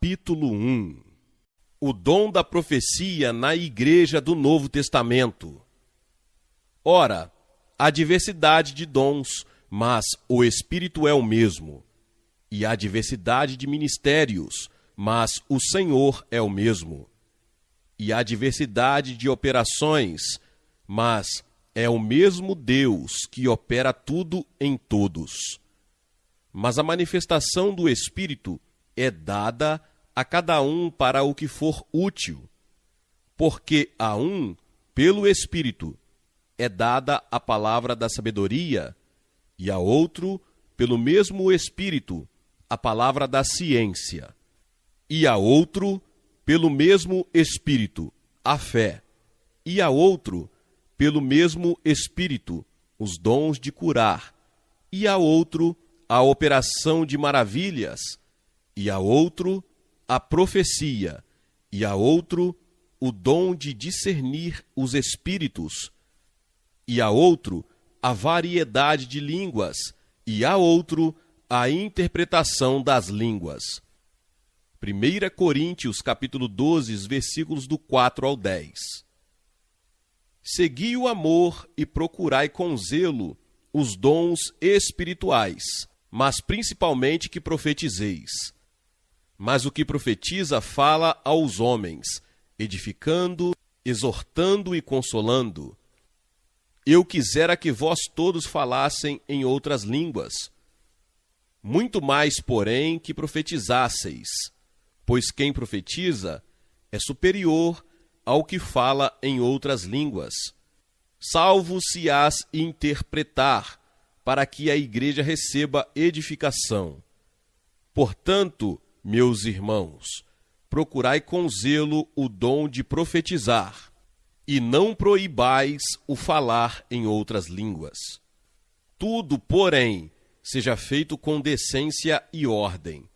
Capítulo 1. O dom da profecia na Igreja do Novo Testamento. Ora, há diversidade de dons, mas o Espírito é o mesmo. E há diversidade de ministérios, mas o Senhor é o mesmo. E há diversidade de operações, mas é o mesmo Deus que opera tudo em todos. Mas a manifestação do Espírito é dada a cada um para o que for útil, porque a um, pelo Espírito, é dada a palavra da sabedoria, e a outro, pelo mesmo Espírito, a palavra da ciência, e a outro, pelo mesmo Espírito, a fé, e a outro, pelo mesmo Espírito, os dons de curar, e a outro, a operação de maravilhas, e a outro, a profecia, e a outro, o dom de discernir os espíritos, e a outro, a variedade de línguas, e a outro, a interpretação das línguas. 1 Coríntios, capítulo 12, versículos do 4 ao 10. Segui o amor e procurai com zelo os dons espirituais, mas principalmente que profetizeis. Mas o que profetiza fala aos homens, edificando, exortando e consolando. Eu quisera que vós todos falassem em outras línguas. Muito mais, porém, que profetizasseis, pois quem profetiza é superior ao que fala em outras línguas, salvo se as interpretar, para que a igreja receba edificação. Portanto, meus irmãos, procurai com zelo o dom de profetizar, e não proibais o falar em outras línguas. Tudo, porém, seja feito com decência e ordem.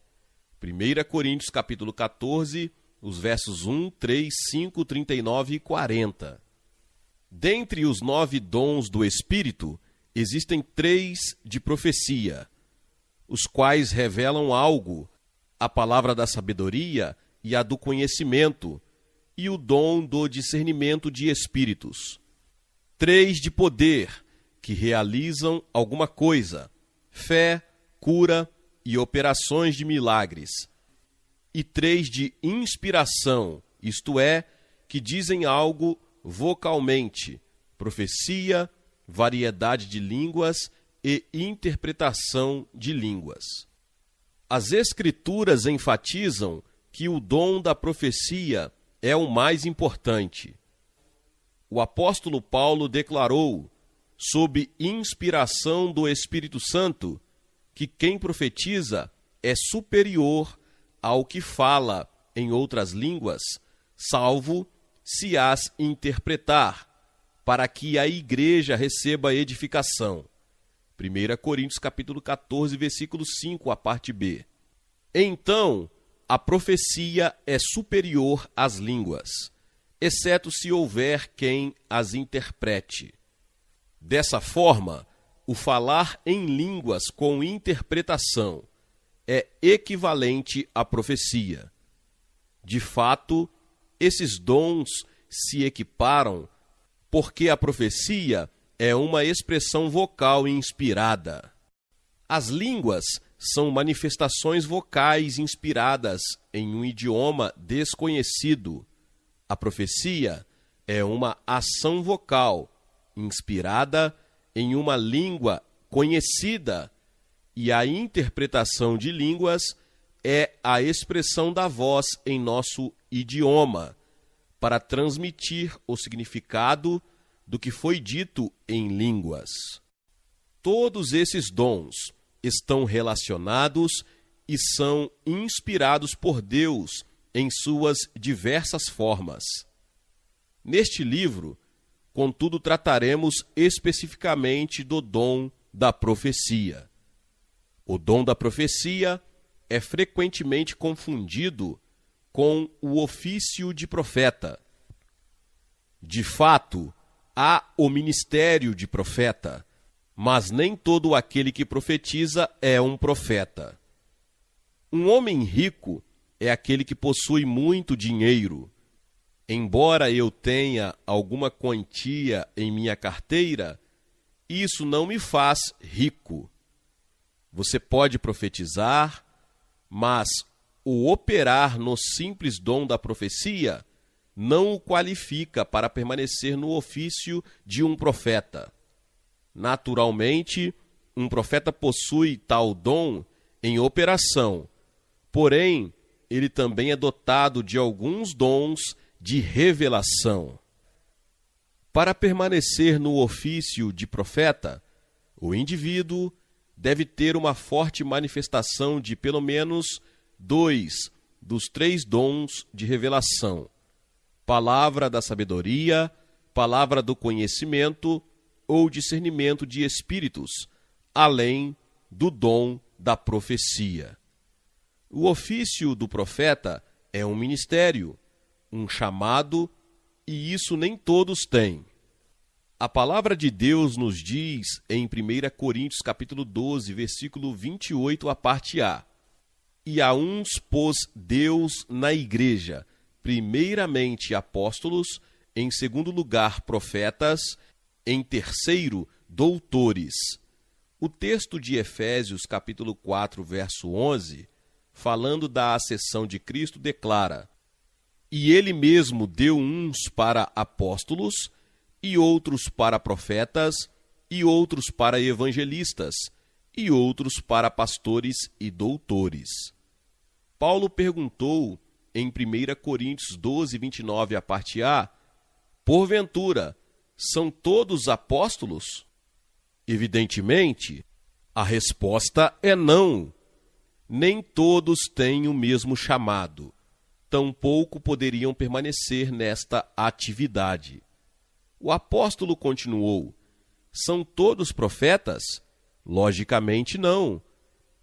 1 Coríntios capítulo 14, os versos 1, 3, 5, 39 e 40. Dentre os 9 dons do Espírito, existem 3 de profecia, os quais revelam algo, a palavra da sabedoria e a do conhecimento, e o dom do discernimento de espíritos. 3 de poder, que realizam alguma coisa, fé, cura e operações de milagres. E 3 de inspiração, isto é, que dizem algo vocalmente, profecia, variedade de línguas e interpretação de línguas. As Escrituras enfatizam que o dom da profecia é o mais importante. O apóstolo Paulo declarou, sob inspiração do Espírito Santo, que quem profetiza é superior ao que fala em outras línguas, salvo se as interpretar, para que a igreja receba edificação. 1 Coríntios capítulo 14, versículo 5, a parte B. Então, a profecia é superior às línguas, exceto se houver quem as interprete. Dessa forma, o falar em línguas com interpretação é equivalente à profecia. De fato, esses dons se equiparam porque a profecia é uma expressão vocal inspirada. As línguas são manifestações vocais inspiradas em um idioma desconhecido. A profecia é uma ação vocal inspirada em uma língua conhecida, e a interpretação de línguas é a expressão da voz em nosso idioma, para transmitir o significado do que foi dito em línguas. Todos esses dons estão relacionados e são inspirados por Deus em suas diversas formas. Neste livro, contudo, trataremos especificamente do dom da profecia. O dom da profecia é frequentemente confundido com o ofício de profeta. De fato, há o ministério de profeta, mas nem todo aquele que profetiza é um profeta. Um homem rico é aquele que possui muito dinheiro. Embora eu tenha alguma quantia em minha carteira, isso não me faz rico. Você pode profetizar, mas o operar no simples dom da profecia não o qualifica para permanecer no ofício de um profeta. Naturalmente, um profeta possui tal dom em operação, porém, ele também é dotado de alguns dons de revelação. Para permanecer no ofício de profeta, o indivíduo deve ter uma forte manifestação de pelo menos 2 dos 3 dons de revelação: palavra da sabedoria, palavra do conhecimento ou discernimento de espíritos, além do dom da profecia. O ofício do profeta é um ministério, um chamado, e isso nem todos têm. A palavra de Deus nos diz em 1 Coríntios capítulo 12, versículo 28, a parte A: E a uns pôs Deus na igreja, primeiramente apóstolos, em segundo lugar profetas, em terceiro doutores. O texto de Efésios capítulo 4, verso 11, falando da ascensão de Cristo, declara: E ele mesmo deu uns para apóstolos, e outros para profetas, e outros para evangelistas, e outros para pastores e doutores. Paulo perguntou em 1 Coríntios 12, 29, a parte A: Porventura, são todos apóstolos? Evidentemente, a resposta é não. Nem todos têm o mesmo chamado. Tampouco poderiam permanecer nesta atividade. O apóstolo continuou: São todos profetas? Logicamente não.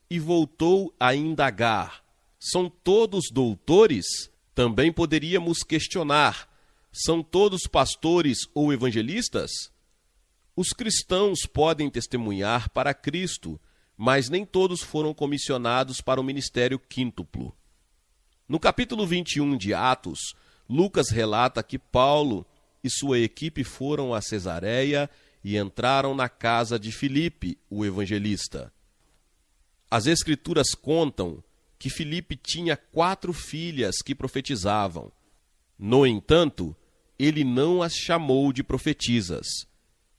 E voltou a indagar: São todos doutores? Também poderíamos questionar: São todos pastores ou evangelistas? Os cristãos podem testemunhar para Cristo, mas nem todos foram comissionados para o ministério quíntuplo. No capítulo 21 de Atos, Lucas relata que Paulo e sua equipe foram a Cesareia e entraram na casa de Filipe, o evangelista. As Escrituras contam que Filipe tinha 4 filhas que profetizavam. No entanto, ele não as chamou de profetisas.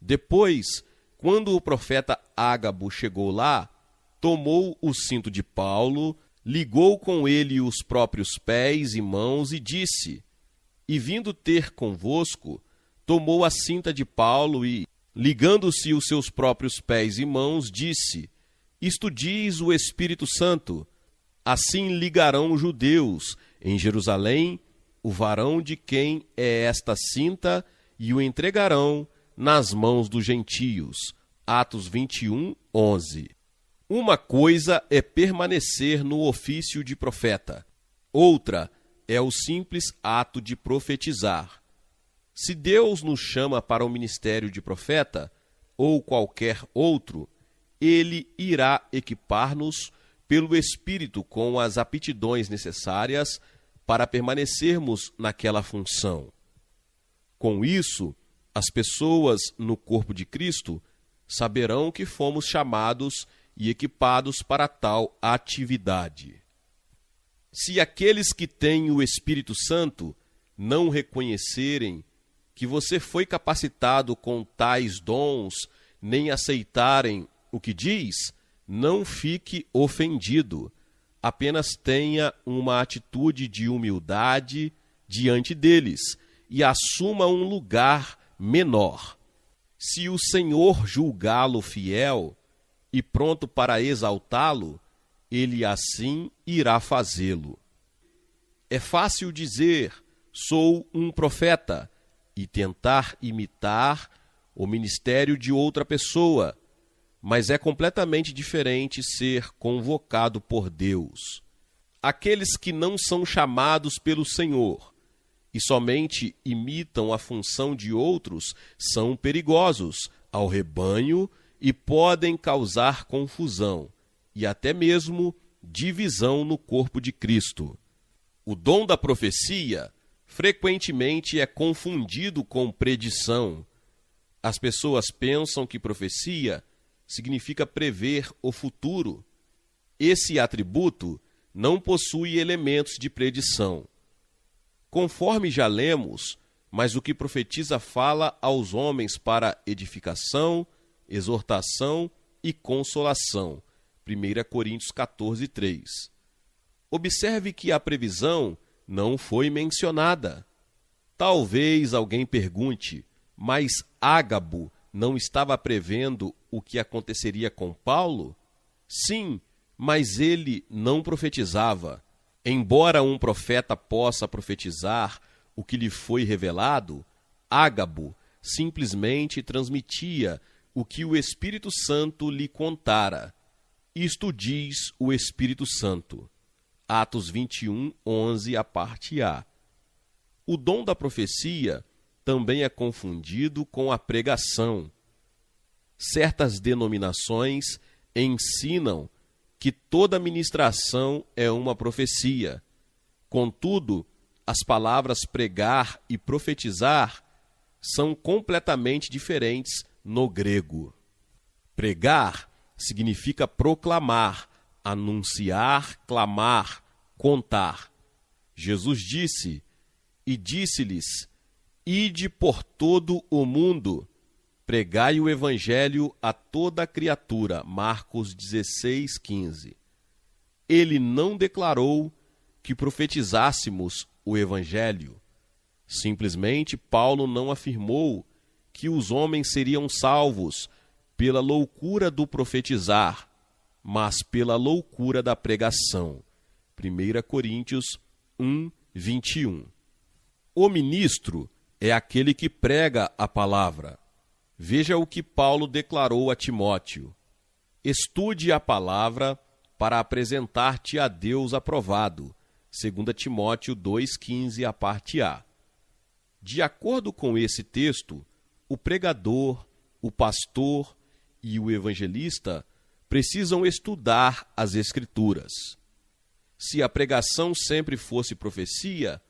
Depois, quando o profeta Ágabo chegou lá, tomou o cinto de Paulo, ligou com ele os próprios pés e mãos e disse: E vindo ter convosco, tomou a cinta de Paulo e, ligando-se os seus próprios pés e mãos, disse: Isto diz o Espírito Santo: Assim ligarão os judeus em Jerusalém o varão de quem é esta cinta e o entregarão nas mãos dos gentios. Atos 21, 11. Uma coisa é permanecer no ofício de profeta. Outra é o simples ato de profetizar. Se Deus nos chama para o ministério de profeta, ou qualquer outro, Ele irá equipar-nos pelo Espírito com as aptidões necessárias para permanecermos naquela função. Com isso, as pessoas no corpo de Cristo saberão que fomos chamados e equipados para tal atividade. Se aqueles que têm o Espírito Santo não reconhecerem que você foi capacitado com tais dons, nem aceitarem o que diz, não fique ofendido. Apenas tenha uma atitude de humildade diante deles e assuma um lugar menor. Se o Senhor julgá-lo fiel e pronto para exaltá-lo, ele assim irá fazê-lo. É fácil dizer: sou um profeta, e tentar imitar o ministério de outra pessoa, mas é completamente diferente ser convocado por Deus. Aqueles que não são chamados pelo Senhor e somente imitam a função de outros são perigosos ao rebanho e podem causar confusão e até mesmo divisão no corpo de Cristo. O dom da profecia frequentemente é confundido com predição. As pessoas pensam que profecia significa prever o futuro. Esse atributo não possui elementos de predição. Conforme já lemos, mas o que profetiza fala aos homens para edificação, exortação e consolação. 1 Coríntios 14, 3. Observe que a previsão não foi mencionada. Talvez alguém pergunte, mas Ágabo não estava prevendo o que aconteceria com Paulo? Sim, mas ele não profetizava. Embora um profeta possa profetizar o que lhe foi revelado, Ágabo simplesmente transmitia o que o Espírito Santo lhe contara. Isto diz o Espírito Santo. Atos 21, 11, a parte A. O dom da profecia também é confundido com a pregação. Certas denominações ensinam que toda ministração é uma profecia. Contudo, as palavras pregar e profetizar são completamente diferentes no grego. Pregar significa proclamar, anunciar, clamar, contar. Jesus disse, e disse-lhes, ide por todo o mundo, pregai o evangelho a toda criatura. Marcos 16, 15. Ele não declarou que profetizássemos o evangelho. Simplesmente, Paulo não afirmou que os homens seriam salvos pela loucura do profetizar, mas pela loucura da pregação. 1 Coríntios 1, 21. O ministro é aquele que prega a palavra. Veja o que Paulo declarou a Timóteo. Estude a palavra para apresentar-te a Deus aprovado. 2 Timóteo 2,15, a parte A. De acordo com esse texto, o pregador, o pastor e o evangelista precisam estudar as Escrituras. Se a pregação sempre fosse profecia,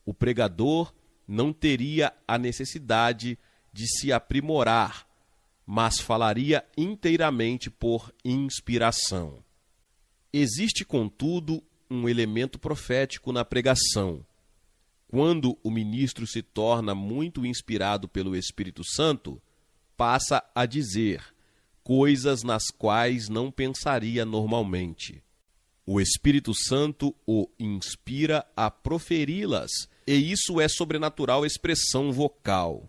o pregador não teria a necessidade de se aprimorar, mas falaria inteiramente por inspiração. Existe, contudo, um elemento profético na pregação. Quando o ministro se torna muito inspirado pelo Espírito Santo, passa a dizer coisas nas quais não pensaria normalmente. O Espírito Santo o inspira a proferi-las, e isso é sobrenatural expressão vocal.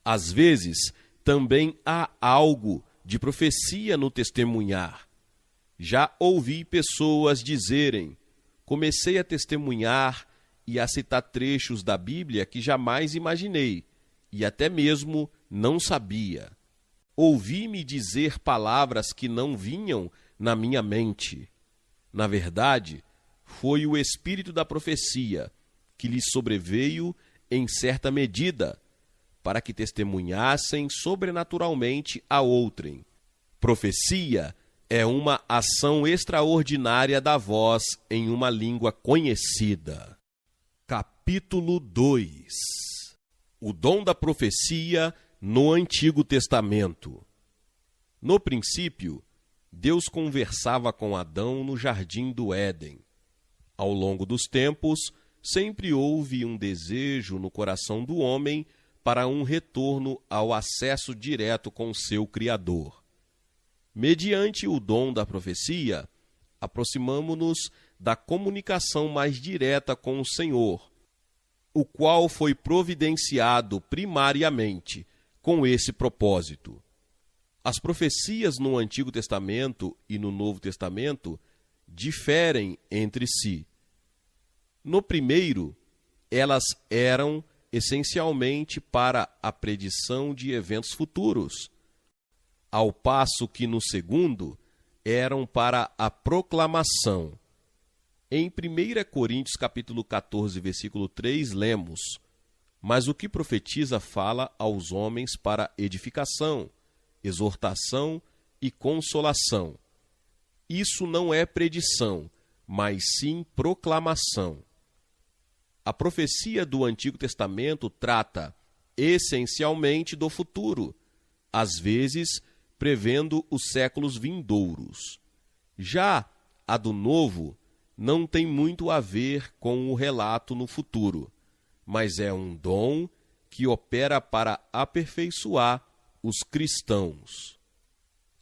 Às vezes, também há algo de profecia no testemunhar. Já ouvi pessoas dizerem, comecei a testemunhar e a citar trechos da Bíblia que jamais imaginei, e até mesmo não sabia. Ouvi-me dizer palavras que não vinham na minha mente. Na verdade, foi o espírito da profecia que lhes sobreveio em certa medida, para que testemunhassem sobrenaturalmente a outrem. Profecia é uma ação extraordinária da voz em uma língua conhecida. Capítulo 2. O dom da profecia no Antigo Testamento. No princípio, Deus conversava com Adão no jardim do Éden. Ao longo dos tempos, sempre houve um desejo no coração do homem para um retorno ao acesso direto com seu Criador. Mediante o dom da profecia, aproximamo-nos da comunicação mais direta com o Senhor, o qual foi providenciado primariamente com esse propósito. As profecias no Antigo Testamento e no Novo Testamento diferem entre si. No primeiro, elas eram essencialmente para a predição de eventos futuros, ao passo que no segundo eram para a proclamação. Em 1 Coríntios capítulo 14, versículo 3, lemos: mas o que profetiza fala aos homens para edificação, exortação e consolação. Isso não é predição, mas sim proclamação. A profecia do Antigo Testamento trata essencialmente do futuro, às vezes prevendo os séculos vindouros. Já a do Novo não tem muito a ver com o relato no futuro, mas é um dom que opera para aperfeiçoar os cristãos.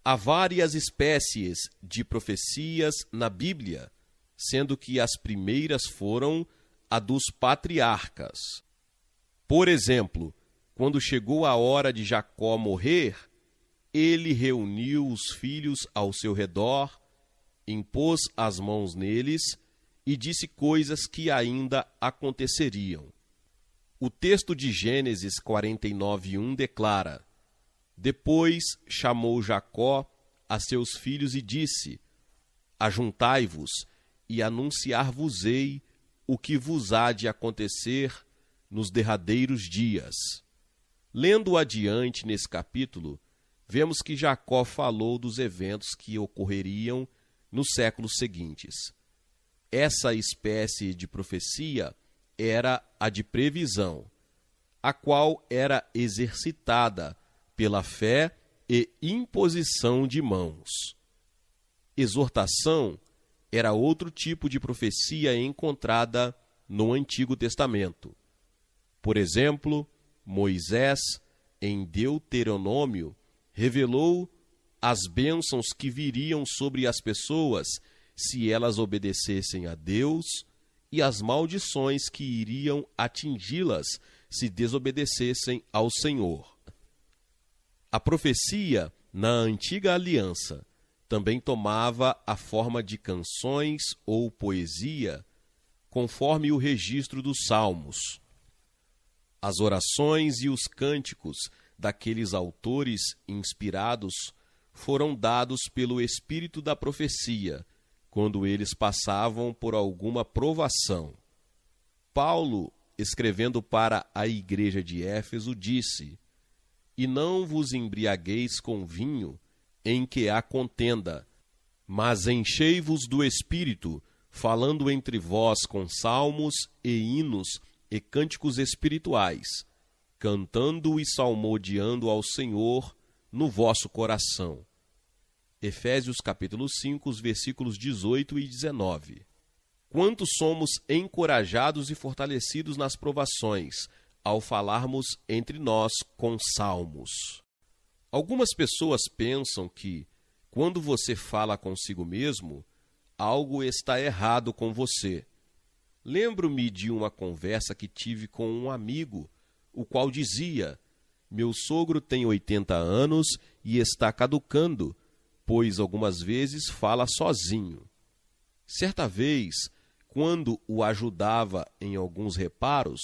Há várias espécies de profecias na Bíblia, sendo que as primeiras foram a dos patriarcas. Por exemplo, quando chegou a hora de Jacó morrer, ele reuniu os filhos ao seu redor, impôs as mãos neles e disse coisas que ainda aconteceriam. O texto de Gênesis 49:1 declara: Depois chamou Jacó a seus filhos e disse: Ajuntai-vos e anunciar-vos-ei o que vos há de acontecer nos derradeiros dias. Lendo adiante nesse capítulo, vemos que Jacó falou dos eventos que ocorreriam nos séculos seguintes. Essa espécie de profecia era a de previsão, a qual era exercitada pela fé e imposição de mãos. Exortação era outro tipo de profecia encontrada no Antigo Testamento. Por exemplo, Moisés, em Deuteronômio, revelou as bênçãos que viriam sobre as pessoas se elas obedecessem a Deus e as maldições que iriam atingi-las se desobedecessem ao Senhor. A profecia na Antiga Aliança também tomava a forma de canções ou poesia, conforme o registro dos Salmos. As orações e os cânticos daqueles autores inspirados foram dados pelo espírito da profecia, quando eles passavam por alguma provação. Paulo, escrevendo para a igreja de Éfeso, disse: E não vos embriagueis com vinho, em que há contenda, mas enchei-vos do Espírito, falando entre vós com salmos e hinos e cânticos espirituais, cantando e salmodiando ao Senhor no vosso coração. Efésios capítulo 5, os versículos 18 e 19. Quanto somos encorajados e fortalecidos nas provações, ao falarmos entre nós com salmos. Algumas pessoas pensam que, quando você fala consigo mesmo, algo está errado com você. Lembro-me de uma conversa que tive com um amigo, o qual dizia: meu sogro tem 80 anos e está caducando, pois algumas vezes fala sozinho. Certa vez, quando o ajudava em alguns reparos,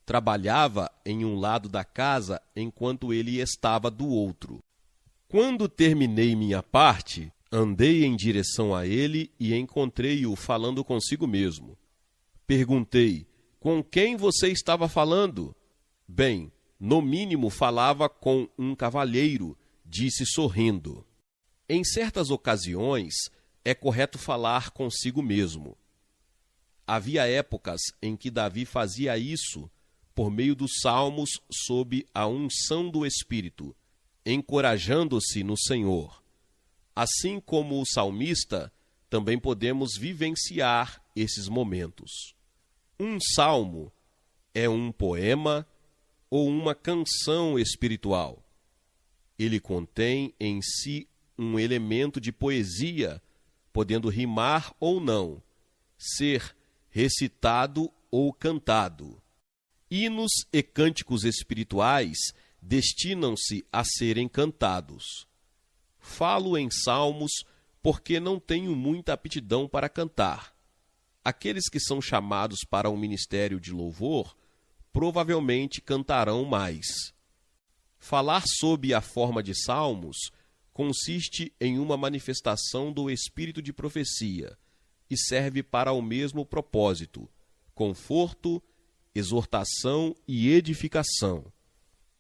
trabalhava em um lado da casa enquanto ele estava do outro. Quando terminei minha parte, andei em direção a ele e encontrei-o falando consigo mesmo. Perguntei: com quem você estava falando? Bem, no mínimo falava com um cavalheiro, disse sorrindo. Em certas ocasiões, é correto falar consigo mesmo. Havia épocas em que Davi fazia isso por meio dos salmos sob a unção do Espírito, encorajando-se no Senhor. Assim como o salmista, também podemos vivenciar esses momentos. Um salmo é um poema ou uma canção espiritual. Ele contém em si um elemento de poesia, podendo rimar ou não, ser recitado ou cantado. Hinos e cânticos espirituais destinam-se a serem cantados. Falo em salmos porque não tenho muita aptidão para cantar. Aqueles que são chamados para um ministério de louvor provavelmente cantarão mais. Falar sob a forma de salmos consiste em uma manifestação do espírito de profecia e serve para o mesmo propósito: conforto, exortação e edificação.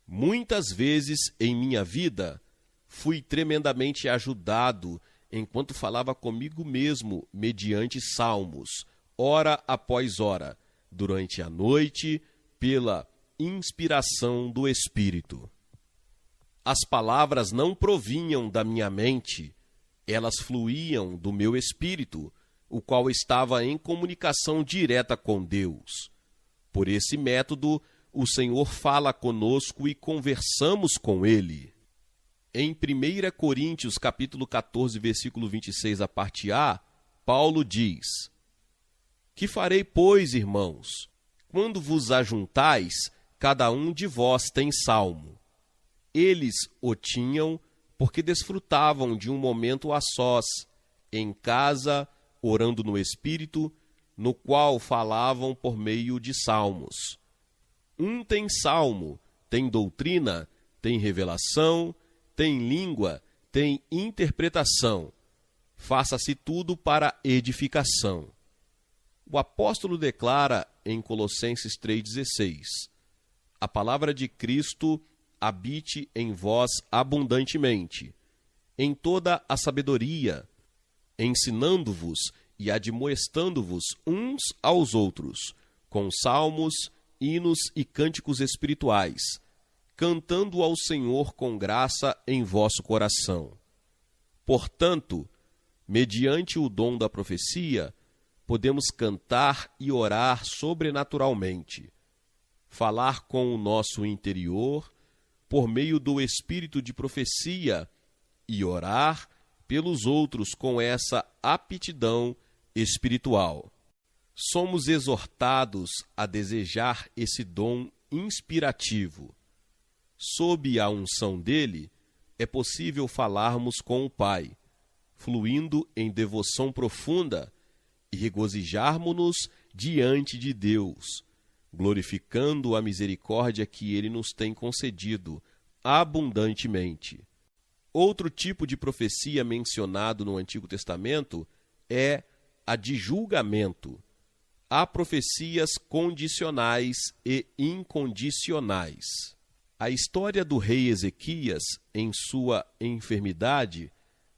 Muitas vezes em minha vida fui tremendamente ajudado enquanto falava comigo mesmo mediante salmos, hora após hora, durante a noite, pela inspiração do Espírito. As palavras não provinham da minha mente, elas fluíam do meu espírito, o qual estava em comunicação direta com Deus. Por esse método, o Senhor fala conosco e conversamos com Ele. Em 1 Coríntios, capítulo 14, versículo 26, a parte A, Paulo diz: Que farei, pois, irmãos? Quando vos ajuntais, cada um de vós tem salmo. Eles o tinham porque desfrutavam de um momento a sós, em casa, orando no Espírito, no qual falavam por meio de salmos. Um tem salmo, tem doutrina, tem revelação, tem língua, tem interpretação. Faça-se tudo para edificação. O apóstolo declara em Colossenses 3,16: A palavra de Cristo habite em vós abundantemente, em toda a sabedoria, ensinando-vos e admoestando-vos uns aos outros, com salmos, hinos e cânticos espirituais, cantando ao Senhor com graça em vosso coração. Portanto, mediante o dom da profecia, podemos cantar e orar sobrenaturalmente, falar com o nosso interior, por meio do espírito de profecia, e orar pelos outros com essa aptidão espiritual. Somos exortados a desejar esse dom inspirativo. Sob a unção dele, é possível falarmos com o Pai, fluindo em devoção profunda e regozijarmos-nos diante de Deus, glorificando a misericórdia que Ele nos tem concedido abundantemente. Outro tipo de profecia mencionado no Antigo Testamento é a de julgamento. Há profecias condicionais e incondicionais. A história do rei Ezequias, em sua enfermidade,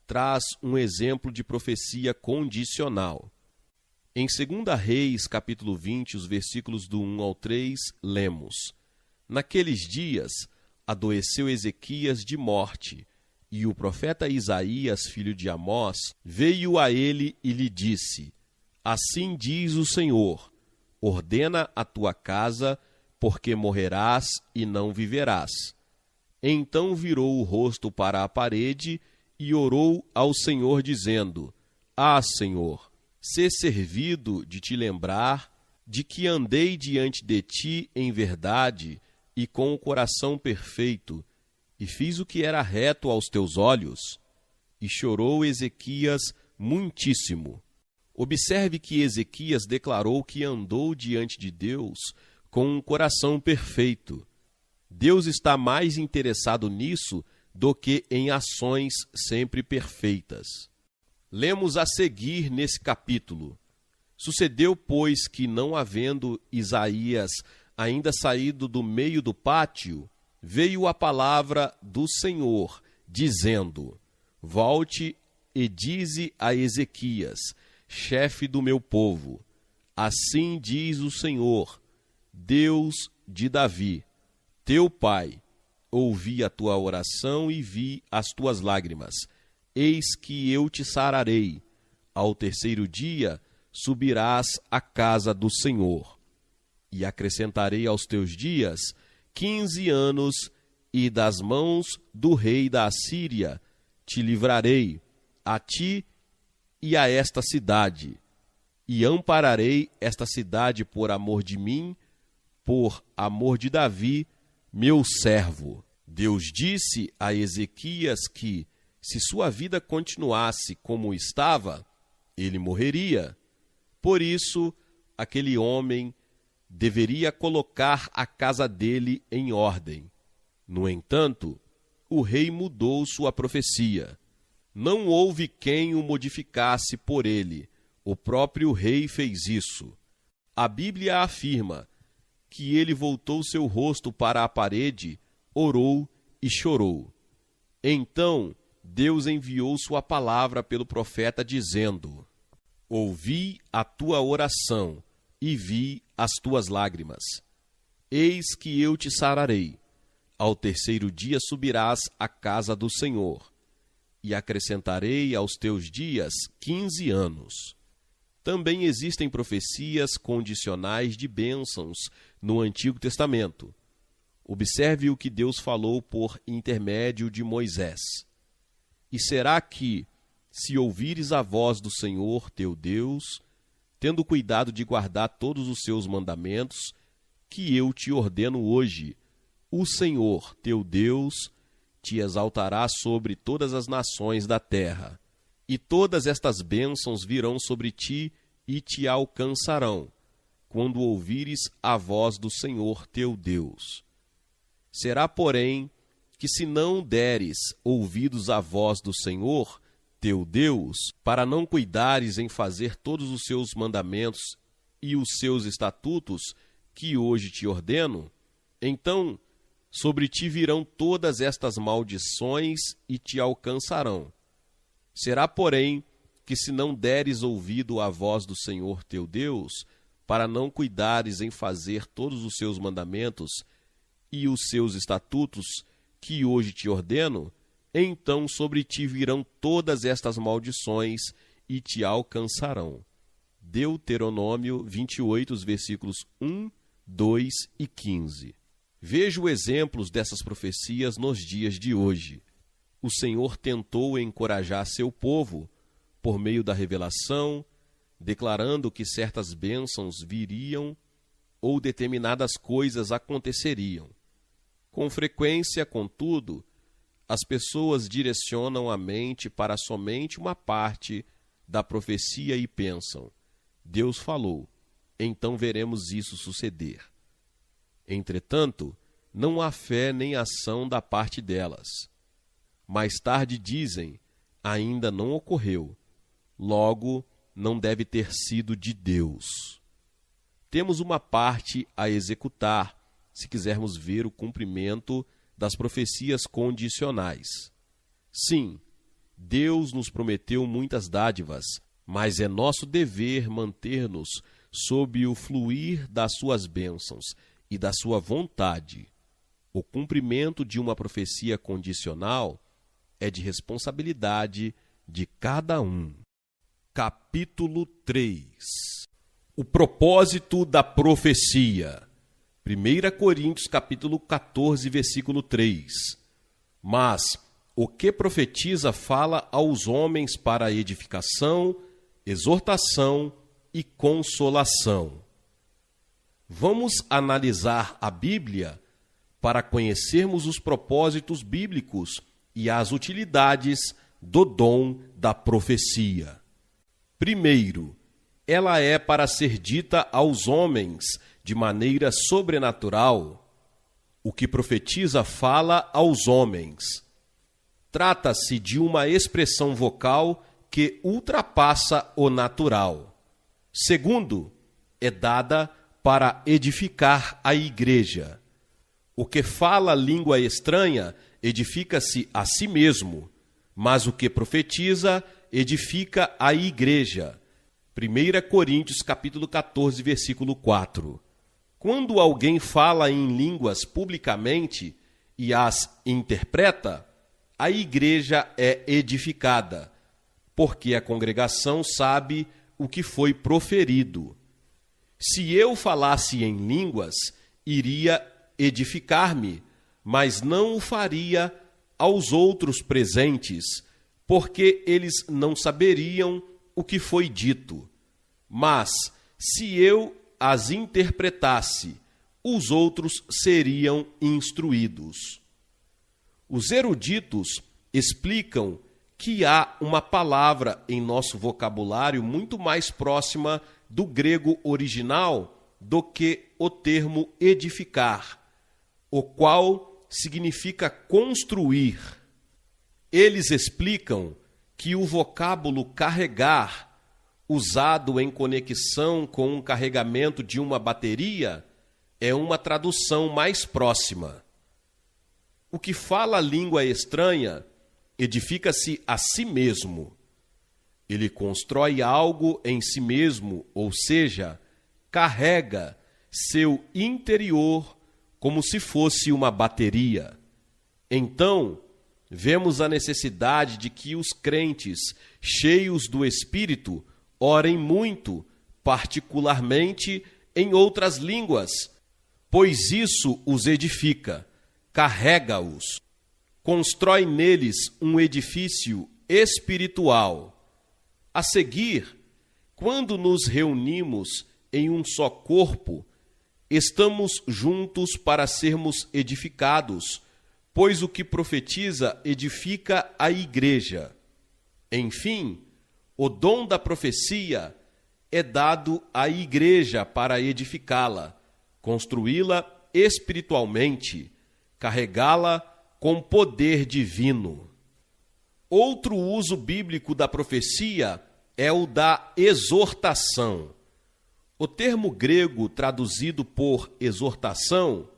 traz um exemplo de profecia condicional. Em 2 Reis, capítulo 20, os versículos do 1 ao 3, lemos: Naqueles dias, adoeceu Ezequias de morte, e o profeta Isaías, filho de Amós, veio a ele e lhe disse: Assim diz o Senhor, ordena a tua casa, porque morrerás e não viverás. Então virou o rosto para a parede e orou ao Senhor, dizendo: Ah, Senhor, sê servido de te lembrar de que andei diante de ti em verdade e com o coração perfeito, e fiz o que era reto aos teus olhos. E chorou Ezequias muitíssimo. Observe que Ezequias declarou que andou diante de Deus com um coração perfeito. Deus está mais interessado nisso do que em ações sempre perfeitas. Lemos a seguir nesse capítulo: Sucedeu, pois, que não havendo Isaías ainda saído do meio do pátio, veio a palavra do Senhor, dizendo: Volte e dize a Ezequias, chefe do meu povo: Assim diz o Senhor, Deus de Davi, teu pai: Ouvi a tua oração e vi as tuas lágrimas. Eis que eu te sararei. Ao terceiro dia subirás à casa do Senhor. E acrescentarei aos teus dias 15 anos, e das mãos do rei da Assíria te livrarei, a ti e a esta cidade. E ampararei esta cidade por amor de mim, por amor de Davi, meu servo. Deus disse a Ezequias que, se sua vida continuasse como estava, ele morreria. Por isso, aquele homem deveria colocar a casa dele em ordem. No entanto, o rei mudou sua profecia. Não houve quem o modificasse por ele. O próprio rei fez isso. A Bíblia afirma que ele voltou seu rosto para a parede, orou e chorou. Então, Deus enviou sua palavra pelo profeta, dizendo: Ouvi a tua oração, e vi as tuas lágrimas. Eis que eu te sararei. Ao terceiro dia subirás à casa do Senhor, e acrescentarei aos teus dias 15 anos. Também existem profecias condicionais de bênçãos no Antigo Testamento. Observe o que Deus falou por intermédio de Moisés. E será que, se ouvires a voz do Senhor teu Deus, tendo cuidado de guardar todos os seus mandamentos, que eu te ordeno hoje, o Senhor teu Deus te exaltará sobre todas as nações da terra, e todas estas bênçãos virão sobre ti e te alcançarão, quando ouvires a voz do Senhor teu Deus. Será, porém, que se não deres ouvidos à voz do Senhor teu Deus, para não cuidares em fazer todos os seus mandamentos e os seus estatutos, que hoje te ordeno, então sobre ti virão todas estas maldições e te alcançarão. Será, porém, que se não deres ouvido à voz do Senhor teu Deus, para não cuidares em fazer todos os seus mandamentos e os seus estatutos, que hoje te ordeno, então sobre ti virão todas estas maldições e te alcançarão. Deuteronômio 28, os versículos 1, 2 e 15. Vejo exemplos dessas profecias nos dias de hoje. O Senhor tentou encorajar seu povo por meio da revelação, declarando que certas bênçãos viriam ou determinadas coisas aconteceriam. Com frequência, contudo, as pessoas direcionam a mente para somente uma parte da profecia e pensam: Deus falou, então veremos isso suceder. Entretanto, não há fé nem ação da parte delas. Mais tarde dizem: ainda não ocorreu, logo não deve ter sido de Deus. Temos uma parte a executar se quisermos ver o cumprimento das profecias condicionais. Sim, Deus nos prometeu muitas dádivas, mas é nosso dever manter-nos sob o fluir das suas bênçãos e da sua vontade. O cumprimento de uma profecia condicional é de responsabilidade de cada um. Capítulo 3. O propósito da profecia. 1 Coríntios capítulo 14, versículo 3. Mas o que profetiza fala aos homens para edificação, exortação e consolação. Vamos analisar a Bíblia para conhecermos os propósitos bíblicos e as utilidades do dom da profecia. Primeiro, ela é para ser dita aos homens de maneira sobrenatural. O que profetiza fala aos homens. Trata-se de uma expressão vocal que ultrapassa o natural. Segundo, é dada para edificar a igreja. O que fala língua estranha edifica-se a si mesmo, mas o que profetiza edifica a igreja. 1 Coríntios capítulo 14, versículo 4. Quando alguém fala em línguas publicamente e as interpreta, a igreja é edificada, porque a congregação sabe o que foi proferido. Se eu falasse em línguas, iria edificar-me, mas não o faria aos outros presentes, porque eles não saberiam o que foi dito. Mas, se eu as interpretasse, os outros seriam instruídos. Os eruditos explicam que há uma palavra em nosso vocabulário muito mais próxima do grego original do que o termo edificar, o qual significa construir. Eles explicam que o vocábulo carregar, usado em conexão com o carregamento de uma bateria, é uma tradução mais próxima. O que fala a língua estranha edifica-se a si mesmo. Ele constrói algo em si mesmo, ou seja, carrega seu interior como se fosse uma bateria. Então, vemos a necessidade de que os crentes, cheios do Espírito, orem muito, particularmente em outras línguas, pois isso os edifica, carrega-os, constrói neles um edifício espiritual. A seguir, quando nos reunimos em um só corpo, estamos juntos para sermos edificados, pois o que profetiza edifica a igreja. Enfim, o dom da profecia é dado à igreja para edificá-la, construí-la espiritualmente, carregá-la com poder divino. Outro uso bíblico da profecia é o da exortação. O termo grego traduzido por exortação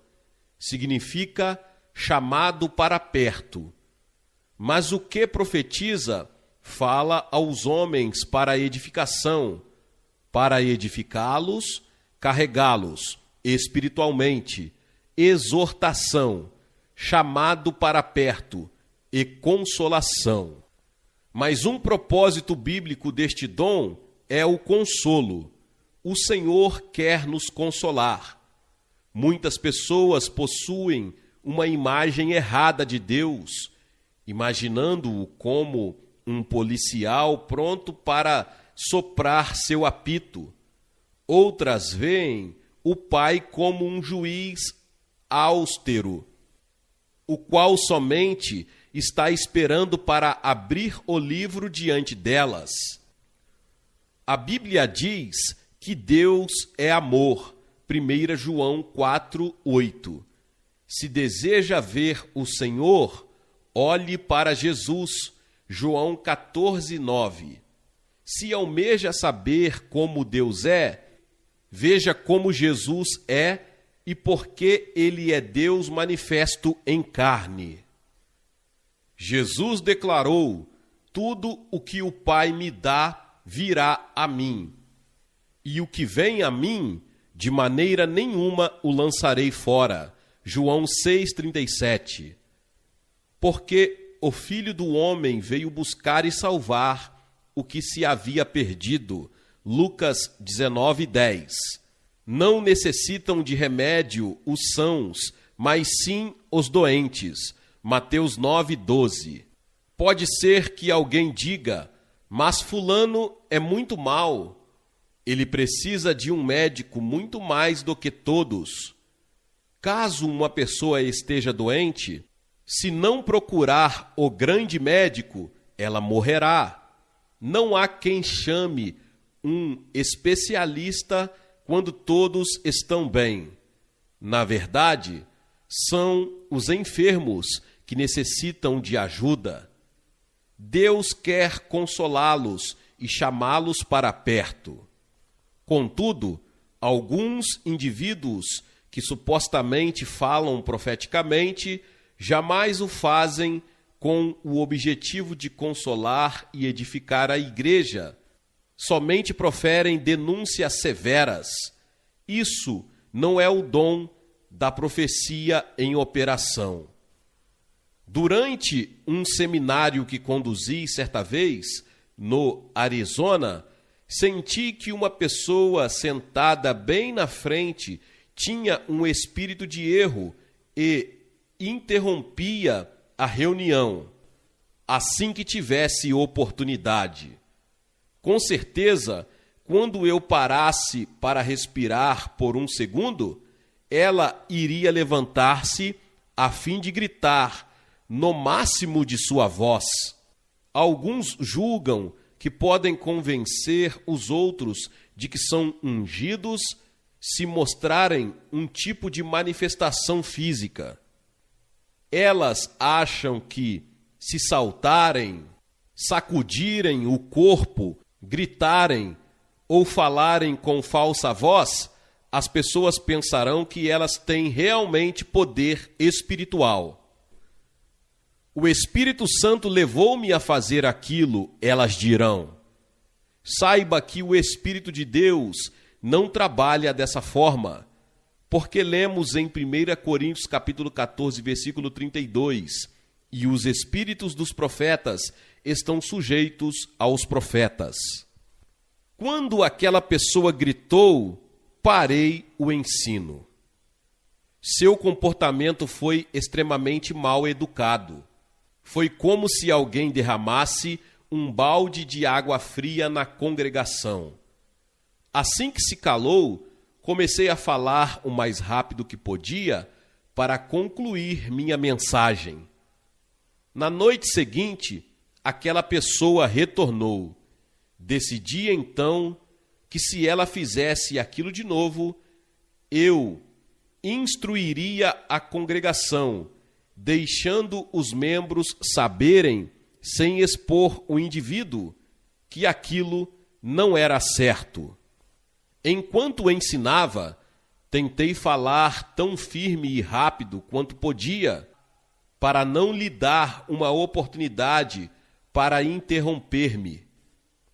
significa chamado para perto. Mas o que profetiza fala aos homens para edificação, para edificá-los, carregá-los espiritualmente, exortação, chamado para perto e consolação. Mas um propósito bíblico deste dom é o consolo. O Senhor quer nos consolar. Muitas pessoas possuem uma imagem errada de Deus, imaginando-o como um policial pronto para soprar seu apito. Outras veem o Pai como um juiz austero, o qual somente está esperando para abrir o livro diante delas. A Bíblia diz que Deus é amor, 1 João 4:8. Se deseja ver o Senhor, olhe para Jesus, João 14:9. Se almeja saber como Deus é, veja como Jesus é e porque ele é Deus manifesto em carne. Jesus declarou: tudo o que o Pai me dá virá a mim, e o que vem a mim, de maneira nenhuma o lançarei fora. João 6,37. Porque o Filho do Homem veio buscar e salvar o que se havia perdido. Lucas 19:10. Não necessitam de remédio os sãos, mas sim os doentes. Mateus 9:12. Pode ser que alguém diga: mas fulano é muito mau. Ele precisa de um médico muito mais do que todos. Caso uma pessoa esteja doente, se não procurar o grande médico, ela morrerá. Não há quem chame um especialista quando todos estão bem. Na verdade, são os enfermos que necessitam de ajuda. Deus quer consolá-los e chamá-los para perto. Contudo, alguns indivíduos que supostamente falam profeticamente jamais o fazem com o objetivo de consolar e edificar a igreja. Somente proferem denúncias severas. Isso não é o dom da profecia em operação. Durante um seminário que conduzi certa vez, no Arizona, senti que uma pessoa sentada bem na frente tinha um espírito de erro e interrompia a reunião assim que tivesse oportunidade. Com certeza, quando eu parasse para respirar por um segundo, ela iria levantar-se a fim de gritar no máximo de sua voz. Alguns julgam que podem convencer os outros de que são ungidos se mostrarem um tipo de manifestação física. Elas acham que, se saltarem, sacudirem o corpo, gritarem ou falarem com falsa voz, as pessoas pensarão que elas têm realmente poder espiritual. O Espírito Santo levou-me a fazer aquilo, elas dirão. Saiba que o Espírito de Deus não trabalha dessa forma, porque lemos em 1 Coríntios capítulo 14, versículo 32, e os espíritos dos profetas estão sujeitos aos profetas. Quando aquela pessoa gritou, parei o ensino. Seu comportamento foi extremamente mal educado. Foi como se alguém derramasse um balde de água fria na congregação. Assim que se calou, comecei a falar o mais rápido que podia para concluir minha mensagem. Na noite seguinte, aquela pessoa retornou. Decidi então que se ela fizesse aquilo de novo, eu instruiria a congregação, deixando os membros saberem, sem expor o indivíduo, que aquilo não era certo. Enquanto ensinava, tentei falar tão firme e rápido quanto podia, para não lhe dar uma oportunidade para interromper-me.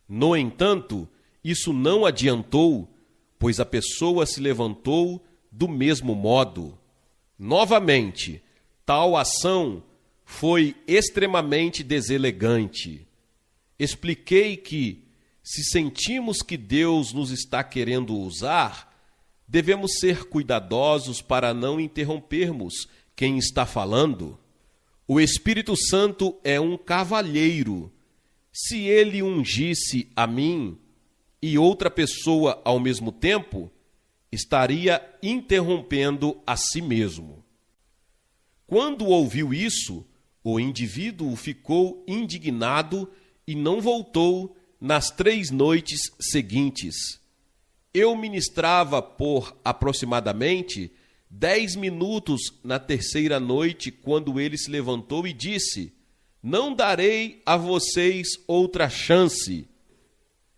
No entanto, isso não adiantou, pois a pessoa se levantou do mesmo modo. Novamente, tal ação foi extremamente deselegante. Expliquei que, se sentimos que Deus nos está querendo usar, devemos ser cuidadosos para não interrompermos quem está falando. O Espírito Santo é um cavalheiro. Se ele ungisse a mim e outra pessoa ao mesmo tempo, estaria interrompendo a si mesmo. Quando ouviu isso, o indivíduo ficou indignado e não voltou nas 3 noites seguintes. Eu ministrava por aproximadamente 10 minutos na 3ª noite, quando ele se levantou e disse: não darei a vocês outra chance.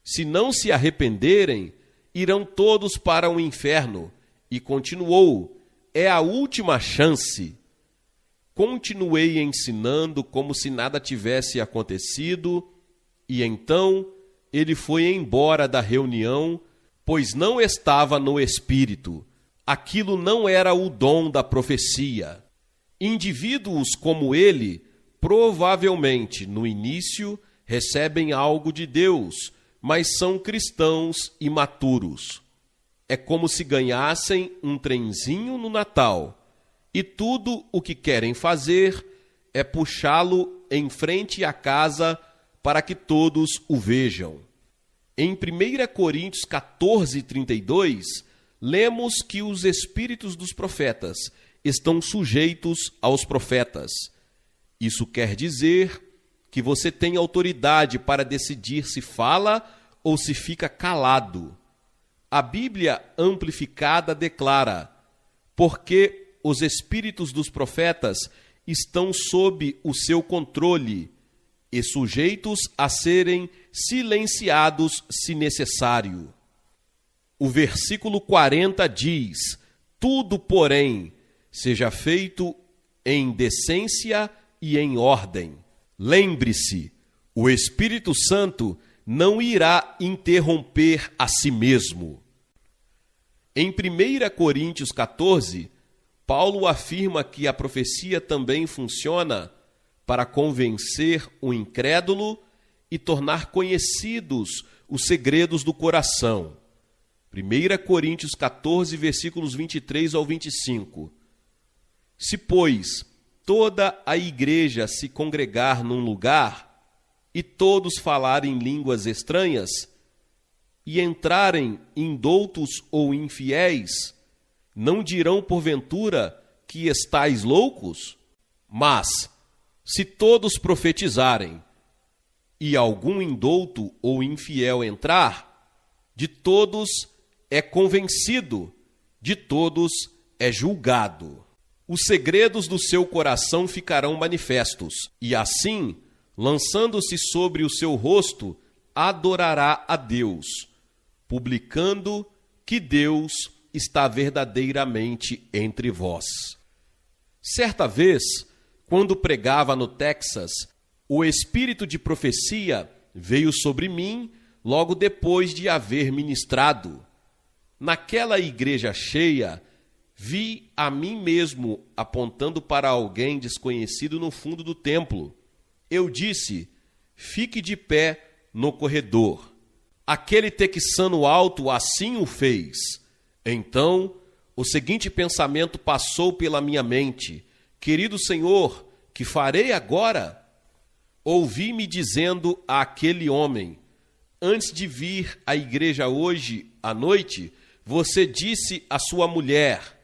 Se não se arrependerem, irão todos para o inferno. E continuou: é a última chance. Continuei ensinando como se nada tivesse acontecido, e então ele foi embora da reunião, pois não estava no espírito. Aquilo não era o dom da profecia. Indivíduos como ele, provavelmente, no início, recebem algo de Deus, mas são cristãos imaturos. É como se ganhassem um trenzinho no Natal, e tudo o que querem fazer é puxá-lo em frente à casa para que todos o vejam. Em 1 Coríntios 14, 32, lemos que os espíritos dos profetas estão sujeitos aos profetas. Isso quer dizer que você tem autoridade para decidir se fala ou se fica calado. A Bíblia Amplificada declara: porque os espíritos dos profetas estão sob o seu controle e sujeitos a serem silenciados se necessário. O versículo 40 diz: tudo, porém, seja feito em decência e em ordem. Lembre-se, o Espírito Santo não irá interromper a si mesmo. Em 1 Coríntios 14, Paulo afirma que a profecia também funciona para convencer o incrédulo e tornar conhecidos os segredos do coração. 1 Coríntios 14, versículos 23 ao 25. Se, pois, toda a igreja se congregar num lugar e todos falarem línguas estranhas e entrarem indoutos ou infiéis, não dirão porventura que estáis loucos? Mas, se todos profetizarem e algum indouto ou infiel entrar, de todos é convencido, de todos é julgado. Os segredos do seu coração ficarão manifestos, e assim, lançando-se sobre o seu rosto, adorará a Deus, publicando que Deus está verdadeiramente entre vós. Certa vez, quando pregava no Texas, o espírito de profecia veio sobre mim logo depois de haver ministrado. Naquela igreja cheia, vi a mim mesmo apontando para alguém desconhecido no fundo do templo. Eu disse: fique de pé no corredor. Aquele texano alto assim o fez. Então, o seguinte pensamento passou pela minha mente: querido Senhor, que farei agora? Ouvi-me dizendo àquele homem: antes de vir à igreja hoje à noite, você disse à sua mulher.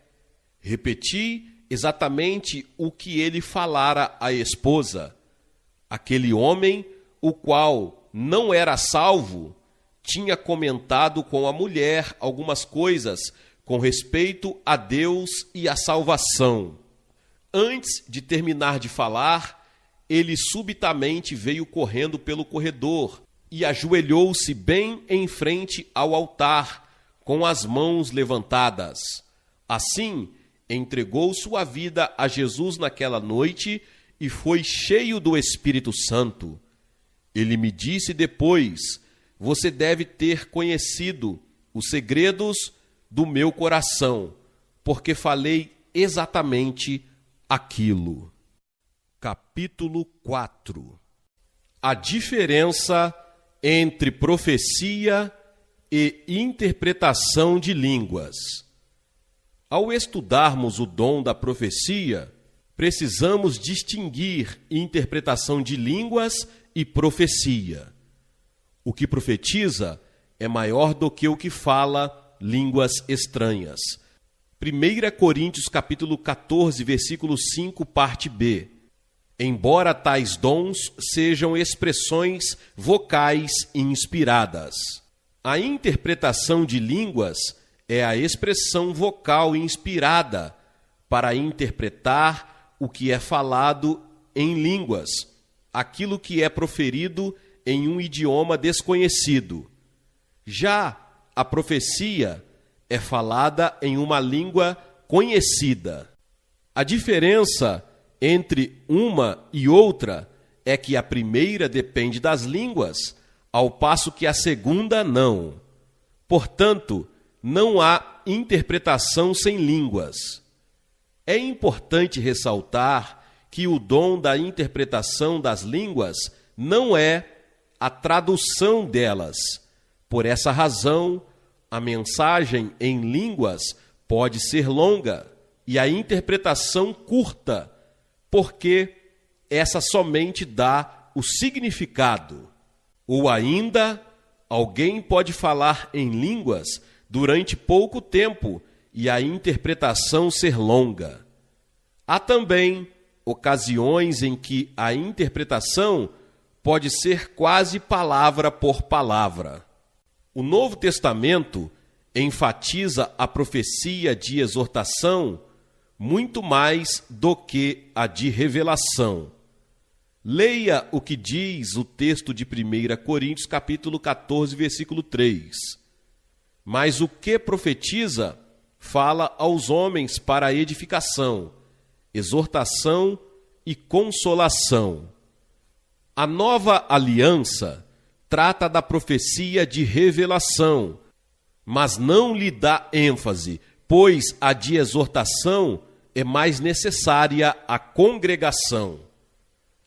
Repeti exatamente o que ele falara à esposa. Aquele homem, o qual não era salvo, tinha comentado com a mulher algumas coisas com respeito a Deus e a salvação. Antes de terminar de falar, ele subitamente veio correndo pelo corredor e ajoelhou-se bem em frente ao altar, com as mãos levantadas. Assim, entregou sua vida a Jesus naquela noite e foi cheio do Espírito Santo. Ele me disse depois: você deve ter conhecido os segredos do meu coração, porque falei exatamente aquilo. Capítulo 4. A diferença entre profecia e interpretação de línguas. Ao estudarmos o dom da profecia, precisamos distinguir interpretação de línguas e profecia. O que profetiza é maior do que o que fala línguas estranhas. 1 Coríntios capítulo 14, versículo 5, parte B. Embora tais dons sejam expressões vocais inspiradas. A interpretação de línguas é a expressão vocal inspirada para interpretar o que é falado em línguas, aquilo que é proferido em um idioma desconhecido. Já a profecia é falada em uma língua conhecida. A diferença entre uma e outra é que a primeira depende das línguas, ao passo que a segunda não. Portanto, não há interpretação sem línguas. É importante ressaltar que o dom da interpretação das línguas não é a tradução delas. Por essa razão, a mensagem em línguas pode ser longa e a interpretação curta, porque essa somente dá o significado. Ou ainda, alguém pode falar em línguas durante pouco tempo e a interpretação ser longa. Há também ocasiões em que a interpretação pode ser quase palavra por palavra. O Novo Testamento enfatiza a profecia de exortação muito mais do que a de revelação. Leia o que diz o texto de 1 Coríntios, capítulo 14, versículo 3. Mas o que profetiza fala aos homens para edificação, exortação e consolação. A nova aliança trata da profecia de revelação, mas não lhe dá ênfase, pois a de exortação é mais necessária à congregação.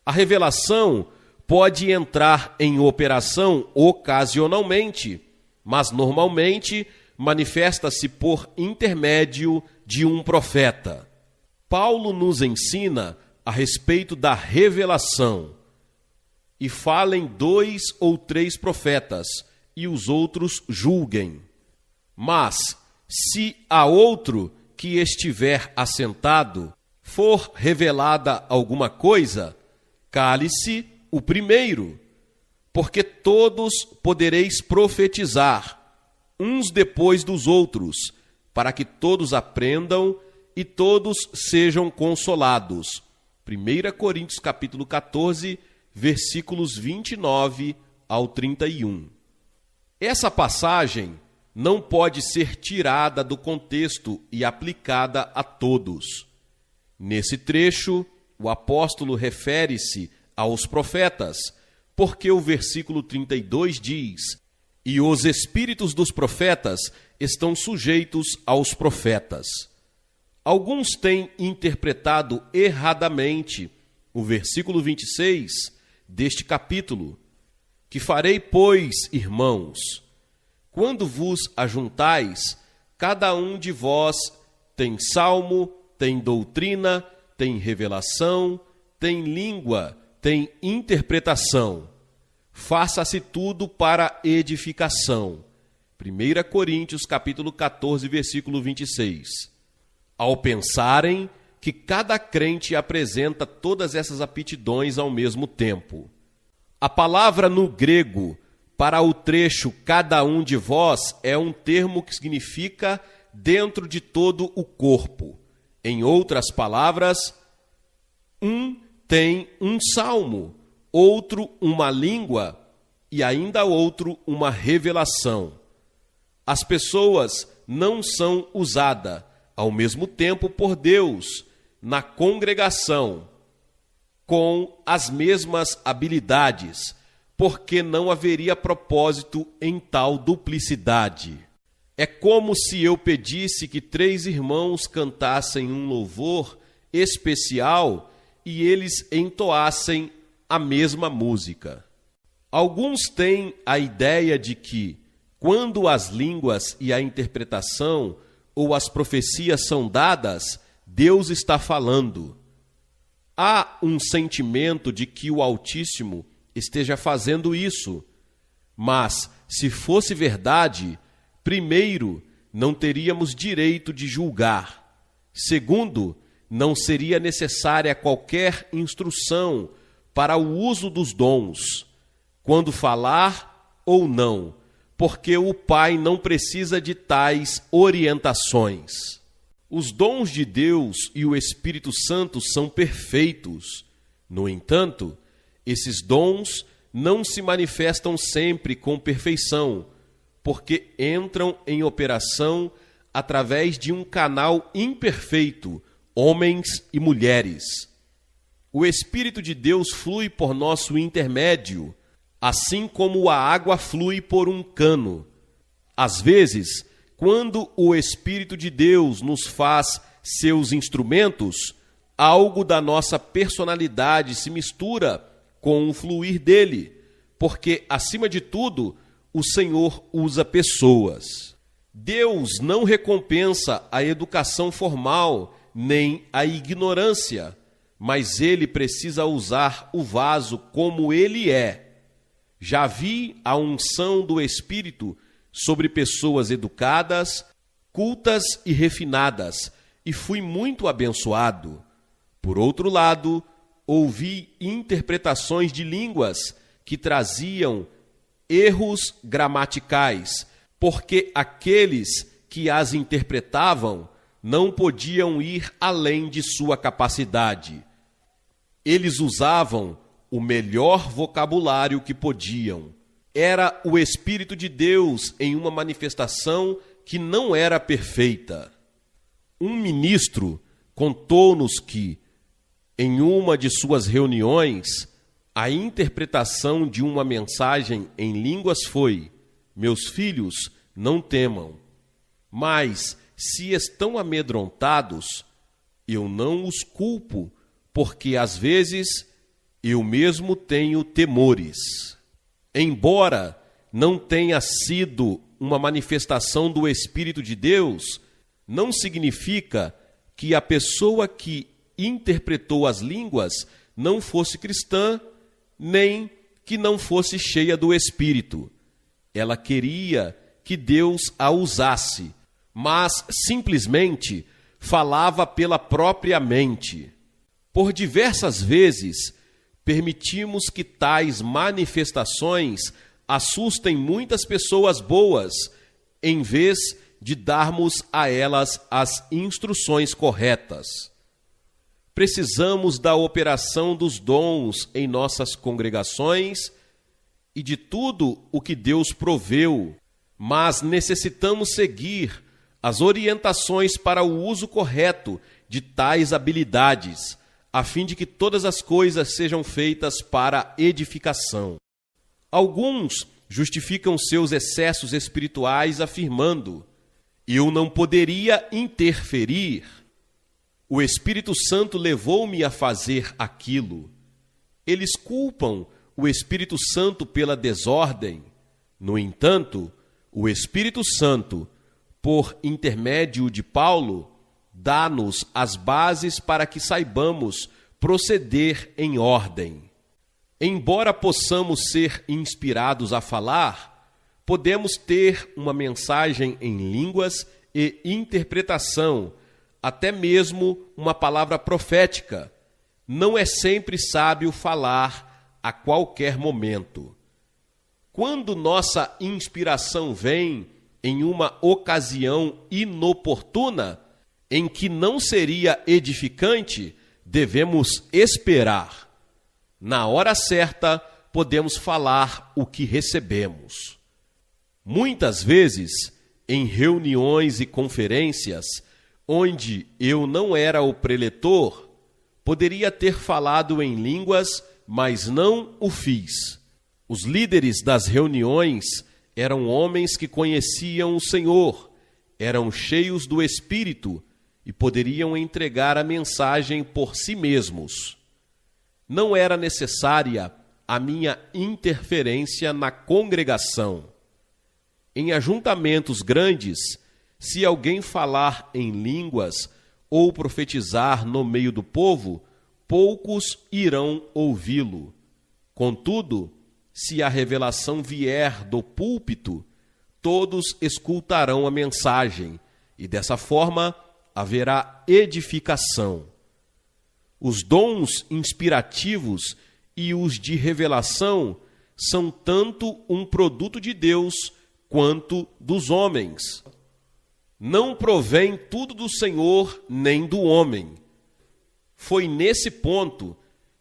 A revelação pode entrar em operação ocasionalmente, mas normalmente manifesta-se por intermédio de um profeta. Paulo nos ensina a respeito da revelação. E falem 2 ou 3 profetas, e os outros julguem. Mas, se a outro que estiver assentado for revelada alguma coisa, cale-se o primeiro, porque todos podereis profetizar, uns depois dos outros, para que todos aprendam e todos sejam consolados. 1 Coríntios capítulo 14, versículos 29 ao 31. Essa passagem não pode ser tirada do contexto e aplicada a todos. Nesse trecho, o apóstolo refere-se aos profetas, porque o versículo 32 diz: e os espíritos dos profetas estão sujeitos aos profetas. Alguns têm interpretado erradamente o versículo 26 deste capítulo: que farei, pois, irmãos, quando vos ajuntais, cada um de vós tem salmo, tem doutrina, tem revelação, tem língua, tem interpretação. Faça-se tudo para edificação. 1 Coríntios capítulo 14, versículo 26. Ao pensarem que cada crente apresenta todas essas aptidões ao mesmo tempo. A palavra no grego para o trecho cada um de vós é um termo que significa dentro de todo o corpo. Em outras palavras, um tem um salmo, outro uma língua e ainda outro uma revelação. As pessoas não são usadas ao mesmo tempo por Deus na congregação com as mesmas habilidades, porque não haveria propósito em tal duplicidade. É como se eu pedisse que 3 irmãos cantassem um louvor especial e eles entoassem a mesma música. Alguns têm a ideia de que, quando as línguas e a interpretação ou as profecias são dadas, Deus está falando. Há um sentimento de que o Altíssimo esteja fazendo isso, mas, se fosse verdade, primeiro, não teríamos direito de julgar. Segundo, não seria necessária qualquer instrução para o uso dos dons, quando falar ou não, porque o Pai não precisa de tais orientações. Os dons de Deus e o Espírito Santo são perfeitos. No entanto, esses dons não se manifestam sempre com perfeição, porque entram em operação através de um canal imperfeito, homens e mulheres. O Espírito de Deus flui por nosso intermédio, assim como a água flui por um cano. Às vezes, quando o Espírito de Deus nos faz seus instrumentos, algo da nossa personalidade se mistura com o fluir dele, porque, acima de tudo, o Senhor usa pessoas. Deus não recompensa a educação formal nem a ignorância, mas ele precisa usar o vaso como ele é. Já vi a unção do Espírito sobre pessoas educadas, cultas e refinadas, e fui muito abençoado. Por outro lado, ouvi interpretações de línguas que traziam erros gramaticais, porque aqueles que as interpretavam não podiam ir além de sua capacidade. Eles usavam o melhor vocabulário que podiam. Era o Espírito de Deus em uma manifestação que não era perfeita. Um ministro contou-nos que, em uma de suas reuniões, a interpretação de uma mensagem em línguas foi: meus filhos, não temam, mas se estão amedrontados, eu não os culpo, porque às vezes eu mesmo tenho temores. Embora não tenha sido uma manifestação do Espírito de Deus, não significa que a pessoa que interpretou as línguas não fosse cristã, nem que não fosse cheia do Espírito. Ela queria que Deus a usasse, mas simplesmente falava pela própria mente. Por diversas vezes, permitimos que tais manifestações assustem muitas pessoas boas, em vez de darmos a elas as instruções corretas. Precisamos da operação dos dons em nossas congregações e de tudo o que Deus proveu, mas necessitamos seguir as orientações para o uso correto de tais habilidades, a fim de que todas as coisas sejam feitas para edificação. Alguns justificam seus excessos espirituais afirmando: Eu não poderia interferir. O Espírito Santo levou-me a fazer aquilo. Eles culpam o Espírito Santo pela desordem. No entanto, o Espírito Santo, por intermédio de Paulo, dá-nos as bases para que saibamos proceder em ordem. Embora possamos ser inspirados a falar, podemos ter uma mensagem em línguas e interpretação, até mesmo uma palavra profética. Não é sempre sábio falar a qualquer momento. Quando nossa inspiração vem em uma ocasião inoportuna, em que não seria edificante, devemos esperar. Na hora certa, podemos falar o que recebemos. Muitas vezes, em reuniões e conferências, onde eu não era o preletor, poderia ter falado em línguas, mas não o fiz. Os líderes das reuniões eram homens que conheciam o Senhor, eram cheios do Espírito e poderiam entregar a mensagem por si mesmos. Não era necessária a minha interferência na congregação. Em ajuntamentos grandes, se alguém falar em línguas ou profetizar no meio do povo, poucos irão ouvi-lo. Contudo, se a revelação vier do púlpito, todos escutarão a mensagem, e dessa forma haverá edificação. Os dons inspirativos e os de revelação são tanto um produto de Deus quanto dos homens. Não provém tudo do Senhor nem do homem. Foi nesse ponto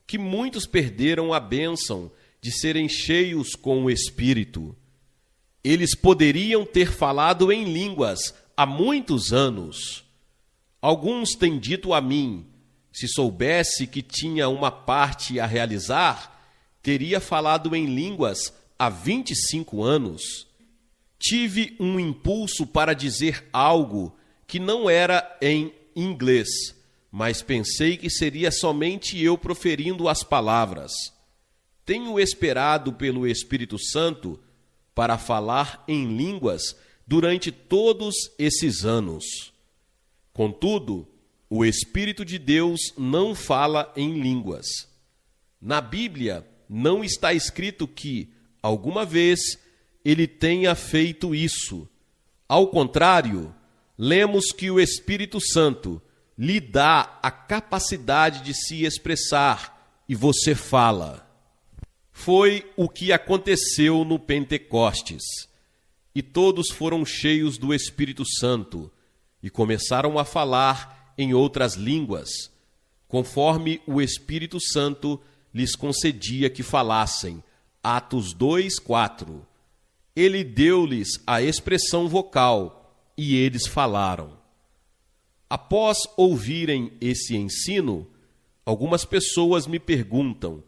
que muitos perderam a bênção de serem cheios com o Espírito. Eles poderiam ter falado em línguas há muitos anos. Alguns têm dito a mim, se soubesse que tinha uma parte a realizar, teria falado em línguas há 25 anos. Tive um impulso para dizer algo que não era em inglês, mas pensei que seria somente eu proferindo as palavras. Tenho esperado pelo Espírito Santo para falar em línguas durante todos esses anos. Contudo, o Espírito de Deus não fala em línguas. Na Bíblia, não está escrito que, alguma vez, ele tenha feito isso. Ao contrário, lemos que o Espírito Santo lhe dá a capacidade de se expressar e você fala. Foi o que aconteceu no Pentecostes. E todos foram cheios do Espírito Santo e começaram a falar em outras línguas, conforme o Espírito Santo lhes concedia que falassem. Atos 2:4. Ele deu-lhes a expressão vocal e eles falaram. Após ouvirem esse ensino, algumas pessoas me perguntam: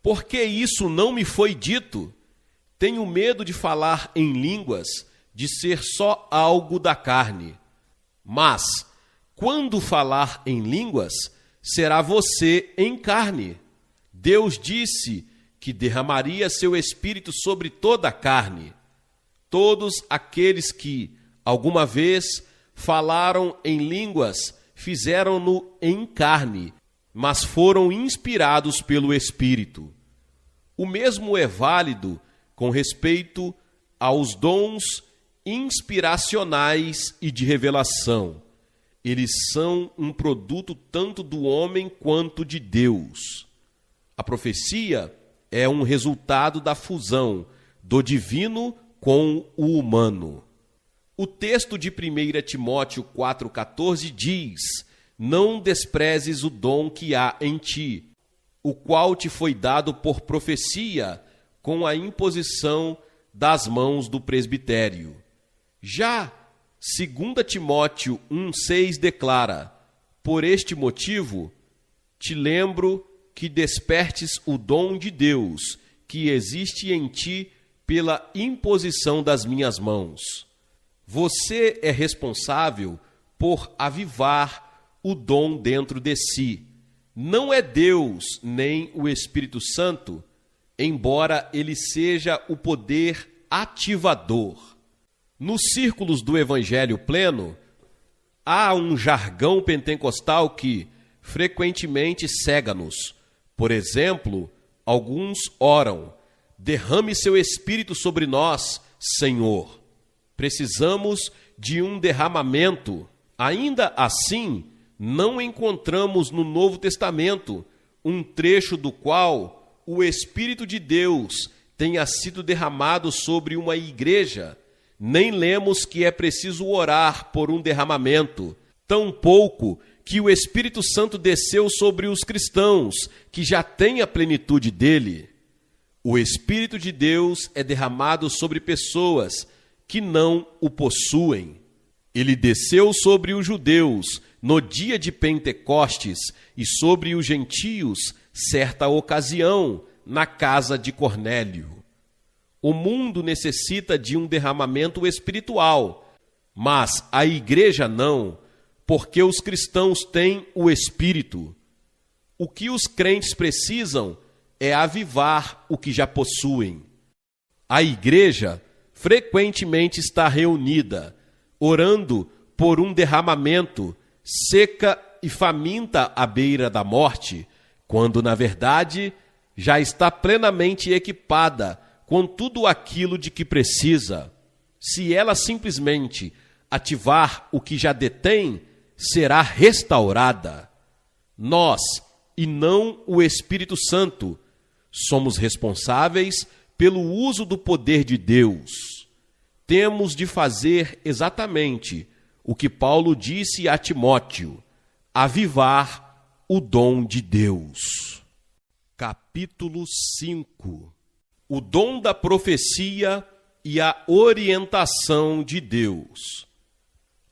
por que isso não me foi dito? Tenho medo de falar em línguas, de ser só algo da carne. Mas, quando falar em línguas, será você em carne. Deus disse que derramaria seu Espírito sobre toda a carne. Todos aqueles que, alguma vez, falaram em línguas, fizeram-no em carne, mas foram inspirados pelo Espírito. O mesmo é válido com respeito aos dons inspiracionais e de revelação. Eles são um produto tanto do homem quanto de Deus. A profecia é um resultado da fusão do divino com o humano. O texto de 1 Timóteo 4,14 diz: não desprezes o dom que há em ti, o qual te foi dado por profecia, com a imposição das mãos do presbitério. Já 2 Timóteo 1,6 declara: por este motivo, te lembro que despertes o dom de Deus, que existe em ti pela imposição das minhas mãos. Você é responsável por avivar o dom dentro de si. Não é Deus nem o Espírito Santo, embora ele seja o poder ativador. Nos círculos do Evangelho pleno, há um jargão pentecostal que frequentemente cega-nos. Por exemplo, alguns oram: derrame seu Espírito sobre nós, Senhor. Precisamos de um derramamento. Ainda assim, não encontramos no Novo Testamento um trecho do qual o Espírito de Deus tenha sido derramado sobre uma igreja. Nem lemos que é preciso orar por um derramamento, tampouco que o Espírito Santo desceu sobre os cristãos, que já têm a plenitude dele. O Espírito de Deus é derramado sobre pessoas que não o possuem. Ele desceu sobre os judeus no dia de Pentecostes e sobre os gentios certa ocasião na casa de Cornélio. O mundo necessita de um derramamento espiritual, mas a igreja não, porque os cristãos têm o Espírito. O que os crentes precisam é avivar o que já possuem. A igreja frequentemente está reunida, orando por um derramamento, seca e faminta à beira da morte, quando, na verdade, já está plenamente equipada com tudo aquilo de que precisa. Se ela simplesmente ativar o que já detém, será restaurada. Nós, e não o Espírito Santo, somos responsáveis pelo uso do poder de Deus. Temos de fazer exatamente o que Paulo disse a Timóteo: avivar o dom de Deus. Capítulo 5. O dom da profecia e a orientação de Deus.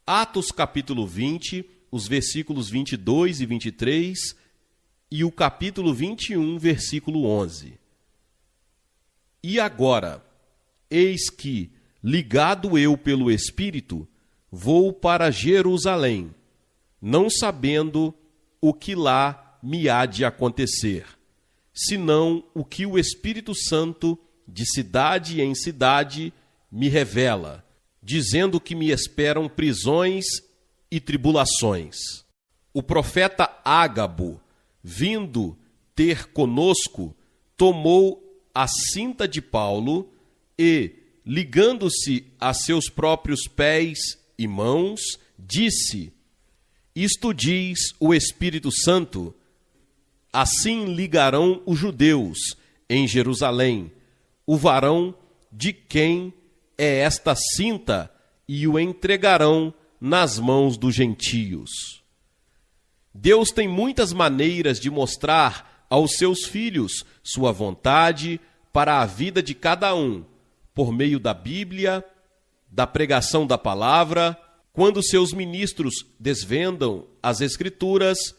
Atos capítulo 20, os versículos 22 e 23 e o capítulo 21, versículo 11. E agora, eis que, ligado eu pelo Espírito, vou para Jerusalém, não sabendo o que lá me há de acontecer, senão o que o Espírito Santo, de cidade em cidade, me revela, dizendo que me esperam prisões e tribulações. O profeta Ágabo, vindo ter conosco, tomou a cinta de Paulo e, ligando-se a seus próprios pés e mãos, disse: isto diz o Espírito Santo, assim ligarão os judeus em Jerusalém, o varão de quem é esta cinta, e o entregarão nas mãos dos gentios. Deus tem muitas maneiras de mostrar aos seus filhos sua vontade para a vida de cada um, por meio da Bíblia, da pregação da palavra. Quando seus ministros desvendam as Escrituras,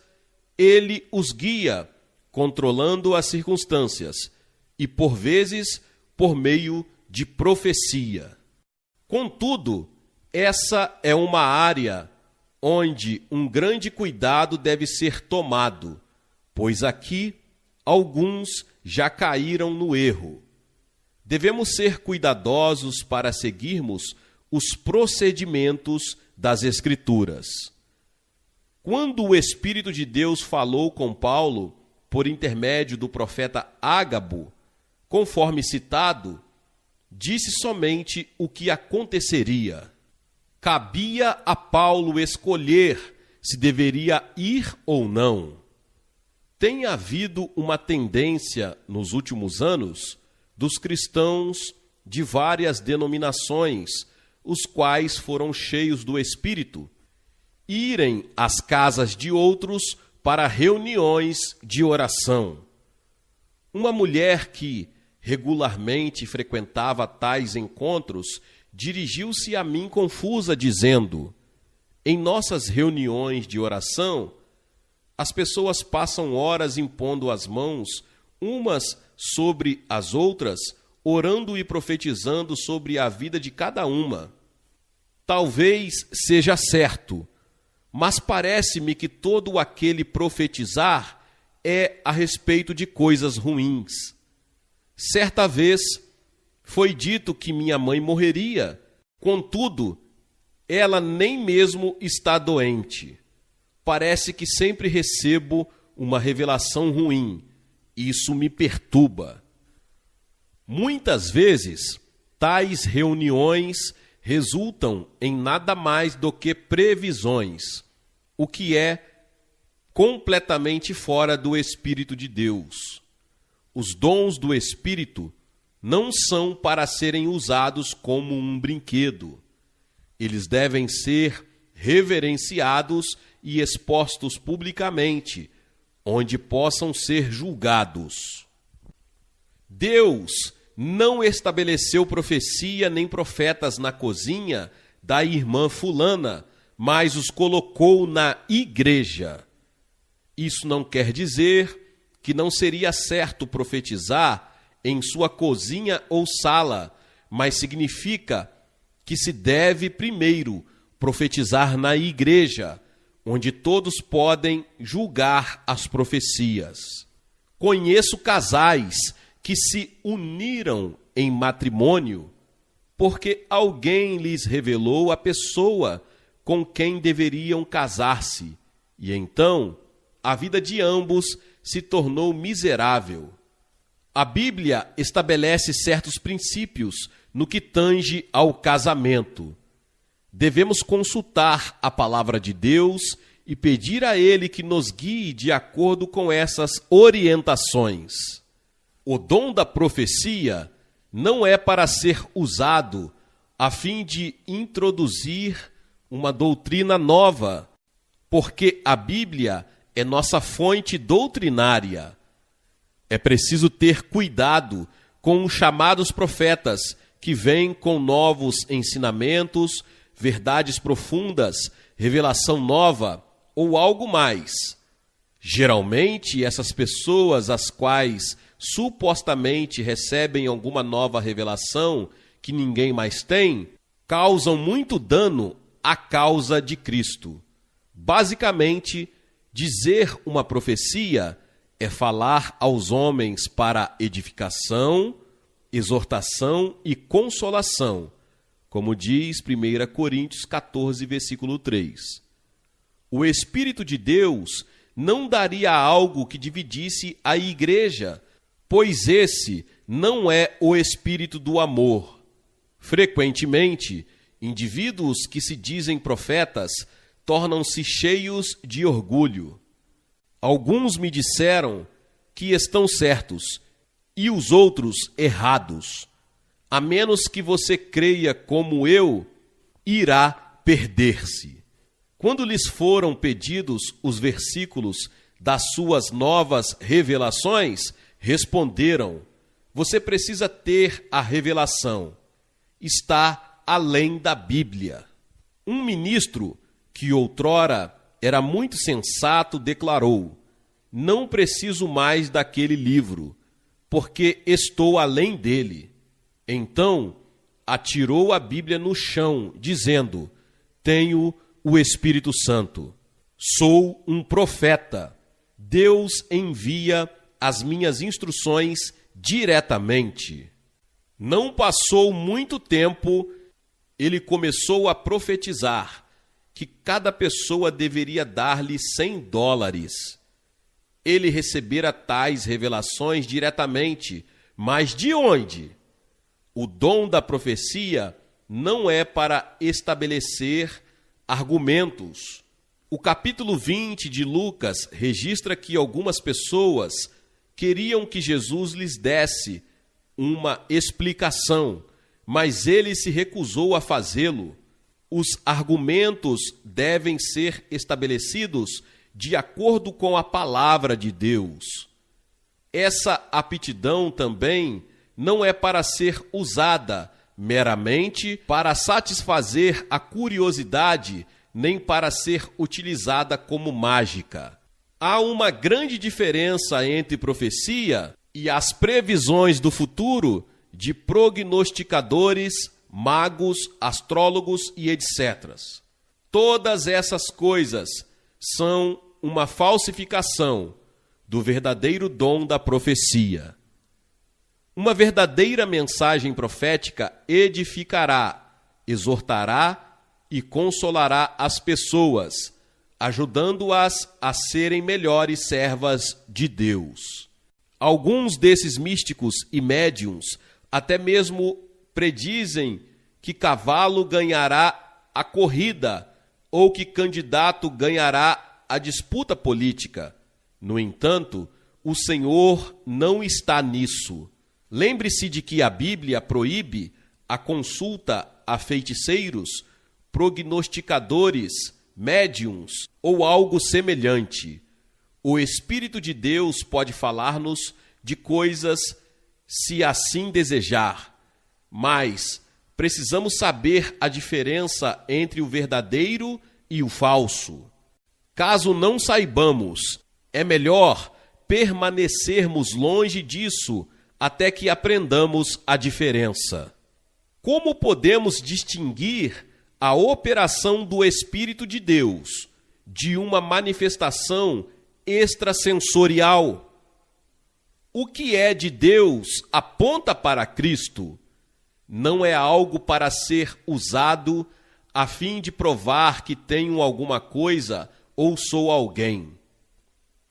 ele os guia, controlando as circunstâncias, e por vezes por meio de profecia. Contudo, essa é uma área onde um grande cuidado deve ser tomado, pois aqui alguns já caíram no erro. Devemos ser cuidadosos para seguirmos os procedimentos das Escrituras. Quando o Espírito de Deus falou com Paulo, por intermédio do profeta Ágabo, conforme citado, disse somente o que aconteceria. Cabia a Paulo escolher se deveria ir ou não. Tem havido uma tendência nos últimos anos dos cristãos de várias denominações, os quais foram cheios do Espírito, irem às casas de outros para reuniões de oração. Uma mulher que regularmente frequentava tais encontros dirigiu-se a mim confusa, dizendo: em nossas reuniões de oração, as pessoas passam horas impondo as mãos umas sobre as outras, orando e profetizando sobre a vida de cada uma. Talvez seja certo, mas parece-me que todo aquele profetizar é a respeito de coisas ruins. Certa vez foi dito que minha mãe morreria, contudo, ela nem mesmo está doente. Parece que sempre recebo uma revelação ruim. Isso me perturba. Muitas vezes, tais reuniões resultam em nada mais do que previsões, o que é completamente fora do Espírito de Deus. Os dons do Espírito não são para serem usados como um brinquedo. Eles devem ser reverenciados e expostos publicamente, onde possam ser julgados. Deus não estabeleceu profecia nem profetas na cozinha da irmã fulana, mas os colocou na igreja. Isso não quer dizer que não seria certo profetizar em sua cozinha ou sala, mas significa que se deve primeiro profetizar na igreja, onde todos podem julgar as profecias. Conheço casais que se uniram em matrimônio porque alguém lhes revelou a pessoa com quem deveriam casar-se, e então a vida de ambos se tornou miserável. A Bíblia estabelece certos princípios no que tange ao casamento. Devemos consultar a palavra de Deus e pedir a Ele que nos guie de acordo com essas orientações. O dom da profecia não é para ser usado a fim de introduzir uma doutrina nova, porque a Bíblia é nossa fonte doutrinária. É preciso ter cuidado com os chamados profetas que vêm com novos ensinamentos, verdades profundas, revelação nova ou algo mais. Geralmente, essas pessoas, as quais supostamente recebem alguma nova revelação que ninguém mais tem, causam muito dano à causa de Cristo. Basicamente, dizer uma profecia é falar aos homens para edificação, exortação e consolação, como diz 1 Coríntios 14, versículo 3. O Espírito de Deus não daria algo que dividisse a igreja, pois esse não é o espírito do amor. Frequentemente, indivíduos que se dizem profetas tornam-se cheios de orgulho. Alguns me disseram que estão certos e os outros errados. A menos que você creia como eu, irá perder-se. Quando lhes foram pedidos os versículos das suas novas revelações, responderam: você precisa ter a revelação. Está além da Bíblia. Um ministro que outrora era muito sensato declarou: não preciso mais daquele livro, porque estou além dele. Então atirou a Bíblia no chão, dizendo: tenho o Espírito Santo. Sou um profeta. Deus envia as minhas instruções diretamente. Não passou muito tempo, ele começou a profetizar que cada pessoa deveria dar-lhe $100. Ele recebera tais revelações diretamente, mas de onde? O dom da profecia não é para estabelecer argumentos. O capítulo 20 de Lucas registra que algumas pessoas queriam que Jesus lhes desse uma explicação, mas ele se recusou a fazê-lo. Os argumentos devem ser estabelecidos de acordo com a palavra de Deus. Essa aptidão também não é para ser usada meramente para satisfazer a curiosidade, nem para ser utilizada como mágica. Há uma grande diferença entre profecia e as previsões do futuro de prognosticadores magos, astrólogos e etc. Todas essas coisas são uma falsificação do verdadeiro dom da profecia. Uma verdadeira mensagem profética edificará, exortará e consolará as pessoas, ajudando-as a serem melhores servas de Deus. Alguns desses místicos e médiuns até mesmo predizem que cavalo ganhará a corrida ou que candidato ganhará a disputa política. No entanto, o Senhor não está nisso. Lembre-se de que a Bíblia proíbe a consulta a feiticeiros, prognosticadores, médiuns ou algo semelhante. O Espírito de Deus pode falar-nos de coisas se assim desejar, mas precisamos saber a diferença entre o verdadeiro e o falso. Caso não saibamos, é melhor permanecermos longe disso até que aprendamos a diferença. Como podemos distinguir a operação do Espírito de Deus de uma manifestação extrasensorial? O que é de Deus aponta para Cristo. Não é algo para ser usado a fim de provar que tenho alguma coisa ou sou alguém.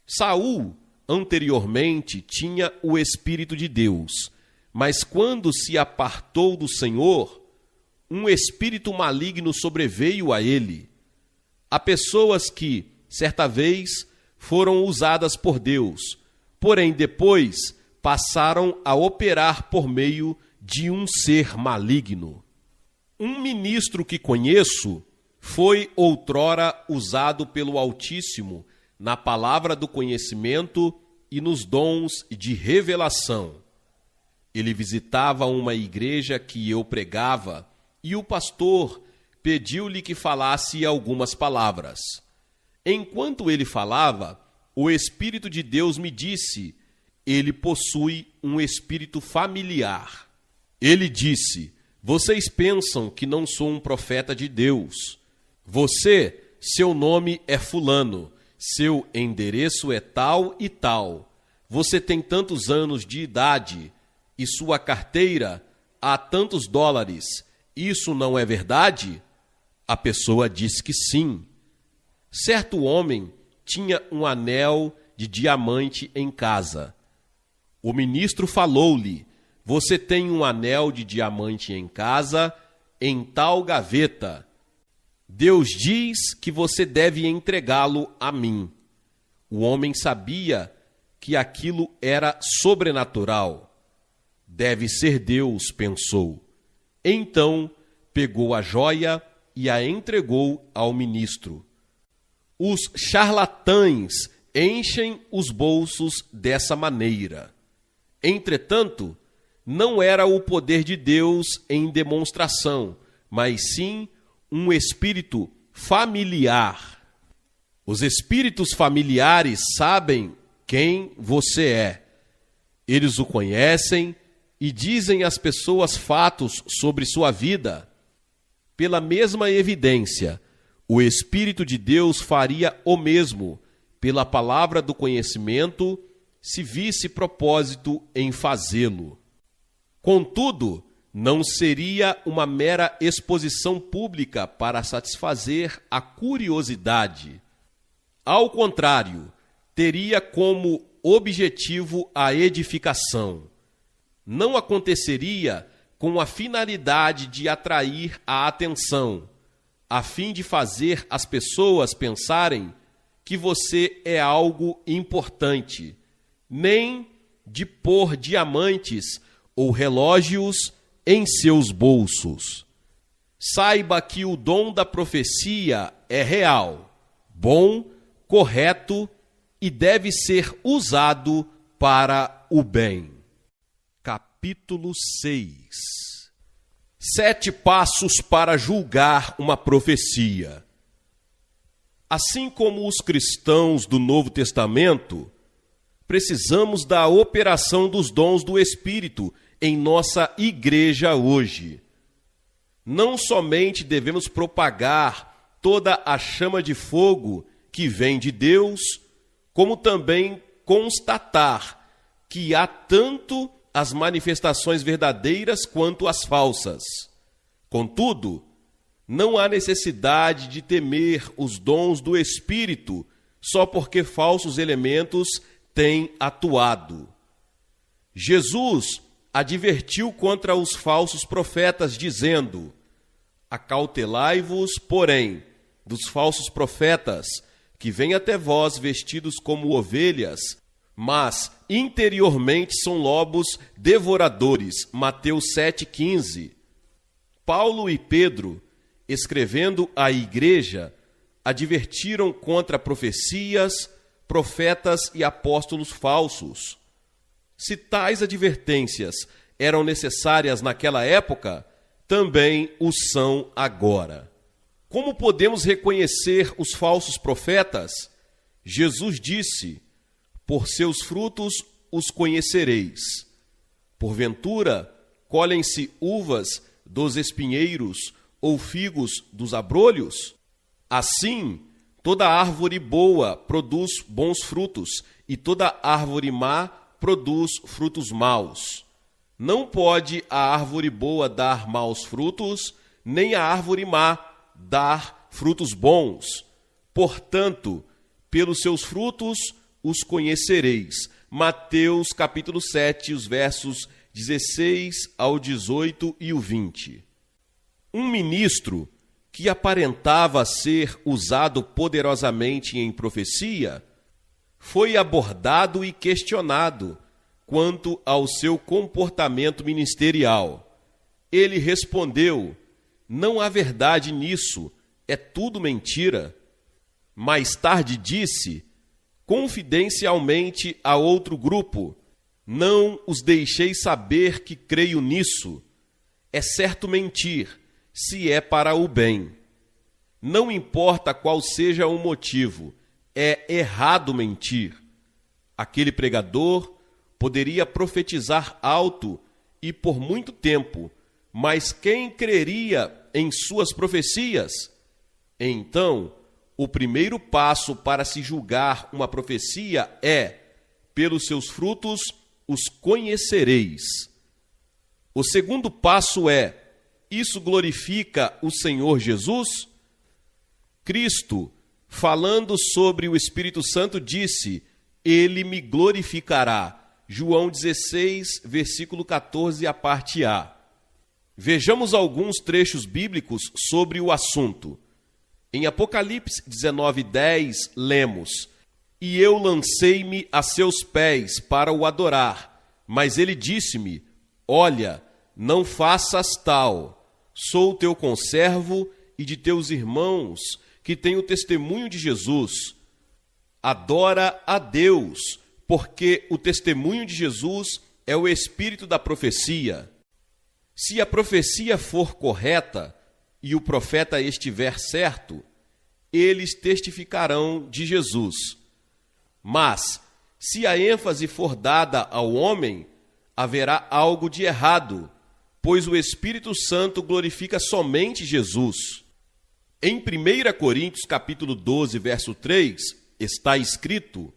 Saul, anteriormente, tinha o Espírito de Deus, mas quando se apartou do Senhor, um espírito maligno sobreveio a ele. Há pessoas que, certa vez, foram usadas por Deus, porém depois passaram a operar por meio de um ser maligno. Um ministro que conheço foi outrora usado pelo Altíssimo na palavra do conhecimento e nos dons de revelação. Ele visitava uma igreja que eu pregava e o pastor pediu-lhe que falasse algumas palavras. Enquanto ele falava, o Espírito de Deus me disse: ele possui um espírito familiar. Ele disse: vocês pensam que não sou um profeta de Deus. Seu nome é fulano, seu endereço é tal e tal. Você tem tantos anos de idade e sua carteira há tantos dólares. Isso não é verdade? A pessoa disse que sim. Certo homem tinha um anel de diamante em casa. O ministro falou-lhe: você tem um anel de diamante em casa, em tal gaveta. Deus diz que você deve entregá-lo a mim. O homem sabia que aquilo era sobrenatural. Deve ser Deus, pensou. Então pegou a joia e a entregou ao ministro. Os charlatães enchem os bolsos dessa maneira. Entretanto, não era o poder de Deus em demonstração, mas sim um espírito familiar. Os espíritos familiares sabem quem você é. Eles o conhecem e dizem às pessoas fatos sobre sua vida. Pela mesma evidência, o Espírito de Deus faria o mesmo pela palavra do conhecimento, se visse propósito em fazê-lo. Contudo, não seria uma mera exposição pública para satisfazer a curiosidade. Ao contrário, teria como objetivo a edificação. Não aconteceria com a finalidade de atrair a atenção, a fim de fazer as pessoas pensarem que você é algo importante, nem de pôr diamantes ou relógios em seus bolsos. Saiba que o dom da profecia é real, bom, correto e deve ser usado para o bem. Capítulo 6. 7 passos para julgar uma profecia. Assim como os cristãos do Novo Testamento, precisamos da operação dos dons do Espírito em nossa igreja hoje. Não somente devemos propagar toda a chama de fogo que vem de Deus, como também constatar que há tanto as manifestações verdadeiras quanto as falsas. Contudo, não há necessidade de temer os dons do Espírito só porque falsos elementos têm atuado. Jesus advertiu contra os falsos profetas, dizendo: acautelai-vos, porém, dos falsos profetas, que vêm até vós vestidos como ovelhas, mas interiormente são lobos devoradores. Mateus 7,15. Paulo e Pedro, escrevendo à igreja, advertiram contra profecias, profetas e apóstolos falsos. Se tais advertências eram necessárias naquela época, também o são agora. Como podemos reconhecer os falsos profetas? Jesus disse: por seus frutos os conhecereis. Porventura, colhem-se uvas dos espinheiros ou figos dos abrolhos? Assim, toda árvore boa produz bons frutos, e toda árvore má produz frutos maus. Não pode a árvore boa dar maus frutos, nem a árvore má dar frutos bons. Portanto, pelos seus frutos os conhecereis. Mateus capítulo 7, os versos 16 ao 18 e o 20. Um ministro que aparentava ser usado poderosamente em profecia foi abordado e questionado quanto ao seu comportamento ministerial. Ele respondeu: não há verdade nisso, é tudo mentira. Mais tarde disse, confidencialmente a outro grupo: não os deixei saber que creio nisso. É certo mentir, se é para o bem. Não importa qual seja o motivo, é errado mentir. Aquele pregador poderia profetizar alto e por muito tempo, mas quem creria em suas profecias? Então, o primeiro passo para se julgar uma profecia é: pelos seus frutos os conhecereis. O segundo passo é: isso glorifica o Senhor Jesus? Cristo, falando sobre o Espírito Santo, disse: ele me glorificará. João 16, versículo 14, a parte A. Vejamos alguns trechos bíblicos sobre o assunto. Em Apocalipse 19:10, lemos: e eu lancei-me a seus pés para o adorar, mas ele disse-me: olha, não faças tal, sou teu conservo e de teus irmãos, que têm o testemunho de Jesus. Adora a Deus, porque o testemunho de Jesus é o espírito da profecia. Se a profecia for correta e o profeta estiver certo, eles testificarão de Jesus. Mas, se a ênfase for dada ao homem, haverá algo de errado, pois o Espírito Santo glorifica somente Jesus. Em 1 Coríntios capítulo 12, verso 3, está escrito: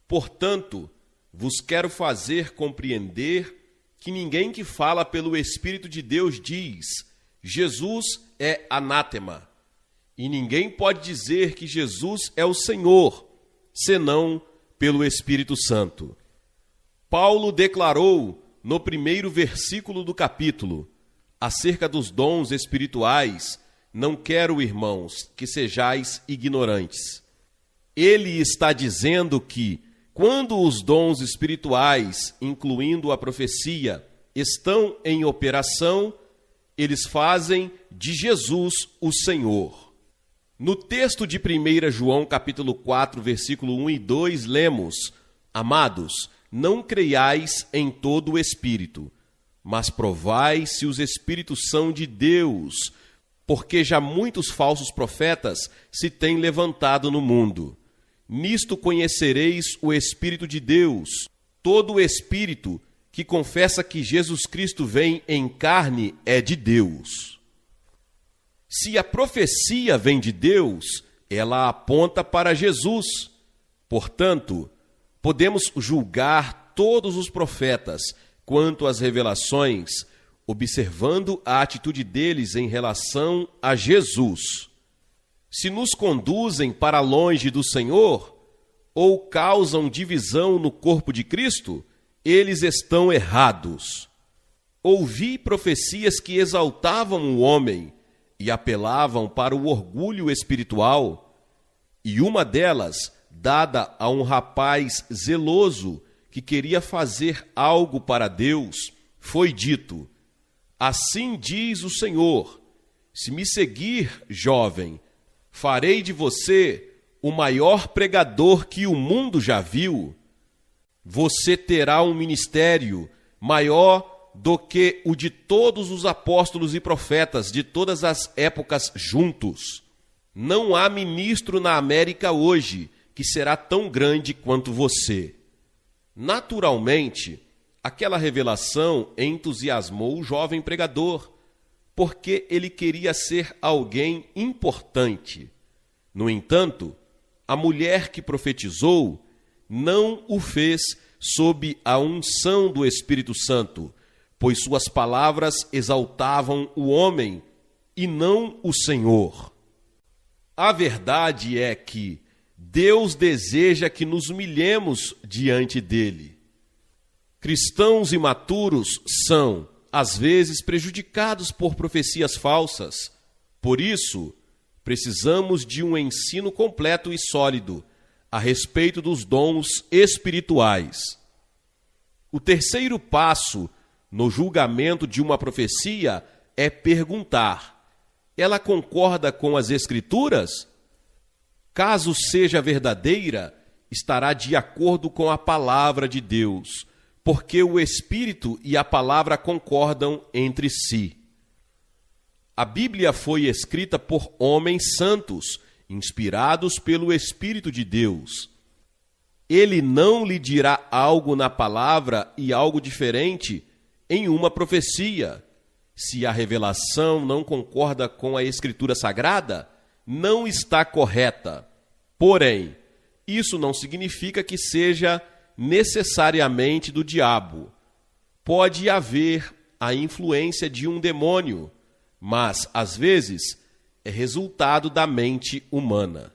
portanto, vos quero fazer compreender que ninguém que fala pelo Espírito de Deus diz: Jesus é anátema. E ninguém pode dizer que Jesus é o Senhor, senão pelo Espírito Santo. Paulo declarou no primeiro versículo do capítulo, acerca dos dons espirituais: não quero, irmãos, que sejais ignorantes. Ele está dizendo que, quando os dons espirituais, incluindo a profecia, estão em operação, eles fazem de Jesus o Senhor. No texto de 1 João capítulo 4, versículo 1 e 2, lemos: amados, não creiais em todo o Espírito, mas provai se os Espíritos são de Deus, porque já muitos falsos profetas se têm levantado no mundo. Nisto conhecereis o Espírito de Deus. Todo o Espírito que confessa que Jesus Cristo vem em carne é de Deus. Se a profecia vem de Deus, ela aponta para Jesus. Portanto, podemos julgar todos os profetas quanto às revelações, observando a atitude deles em relação a Jesus. Se nos conduzem para longe do Senhor, ou causam divisão no corpo de Cristo, eles estão errados. Ouvi profecias que exaltavam o homem e apelavam para o orgulho espiritual, e uma delas, dada a um rapaz zeloso que queria fazer algo para Deus, foi dito: assim diz o Senhor, se me seguir, jovem, farei de você o maior pregador que o mundo já viu. Você terá um ministério maior do que o de todos os apóstolos e profetas de todas as épocas juntos. Não há ministro na América hoje que será tão grande quanto você. Naturalmente, aquela revelação entusiasmou o jovem pregador, porque ele queria ser alguém importante. No entanto, a mulher que profetizou não o fez sob a unção do Espírito Santo, pois suas palavras exaltavam o homem e não o Senhor. A verdade é que Deus deseja que nos humilhemos diante dele. Cristãos imaturos são, às vezes, prejudicados por profecias falsas. Por isso, precisamos de um ensino completo e sólido a respeito dos dons espirituais. O terceiro passo no julgamento de uma profecia é perguntar: ela concorda com as Escrituras? Caso seja verdadeira, estará de acordo com a palavra de Deus, porque o Espírito e a palavra concordam entre si. A Bíblia foi escrita por homens santos, inspirados pelo Espírito de Deus. Ele não lhe dirá algo na palavra e algo diferente em uma profecia. Se a revelação não concorda com a Escritura Sagrada, não está correta. Porém, isso não significa que seja necessariamente do diabo. Pode haver a influência de um demônio, mas, às vezes, é resultado da mente humana.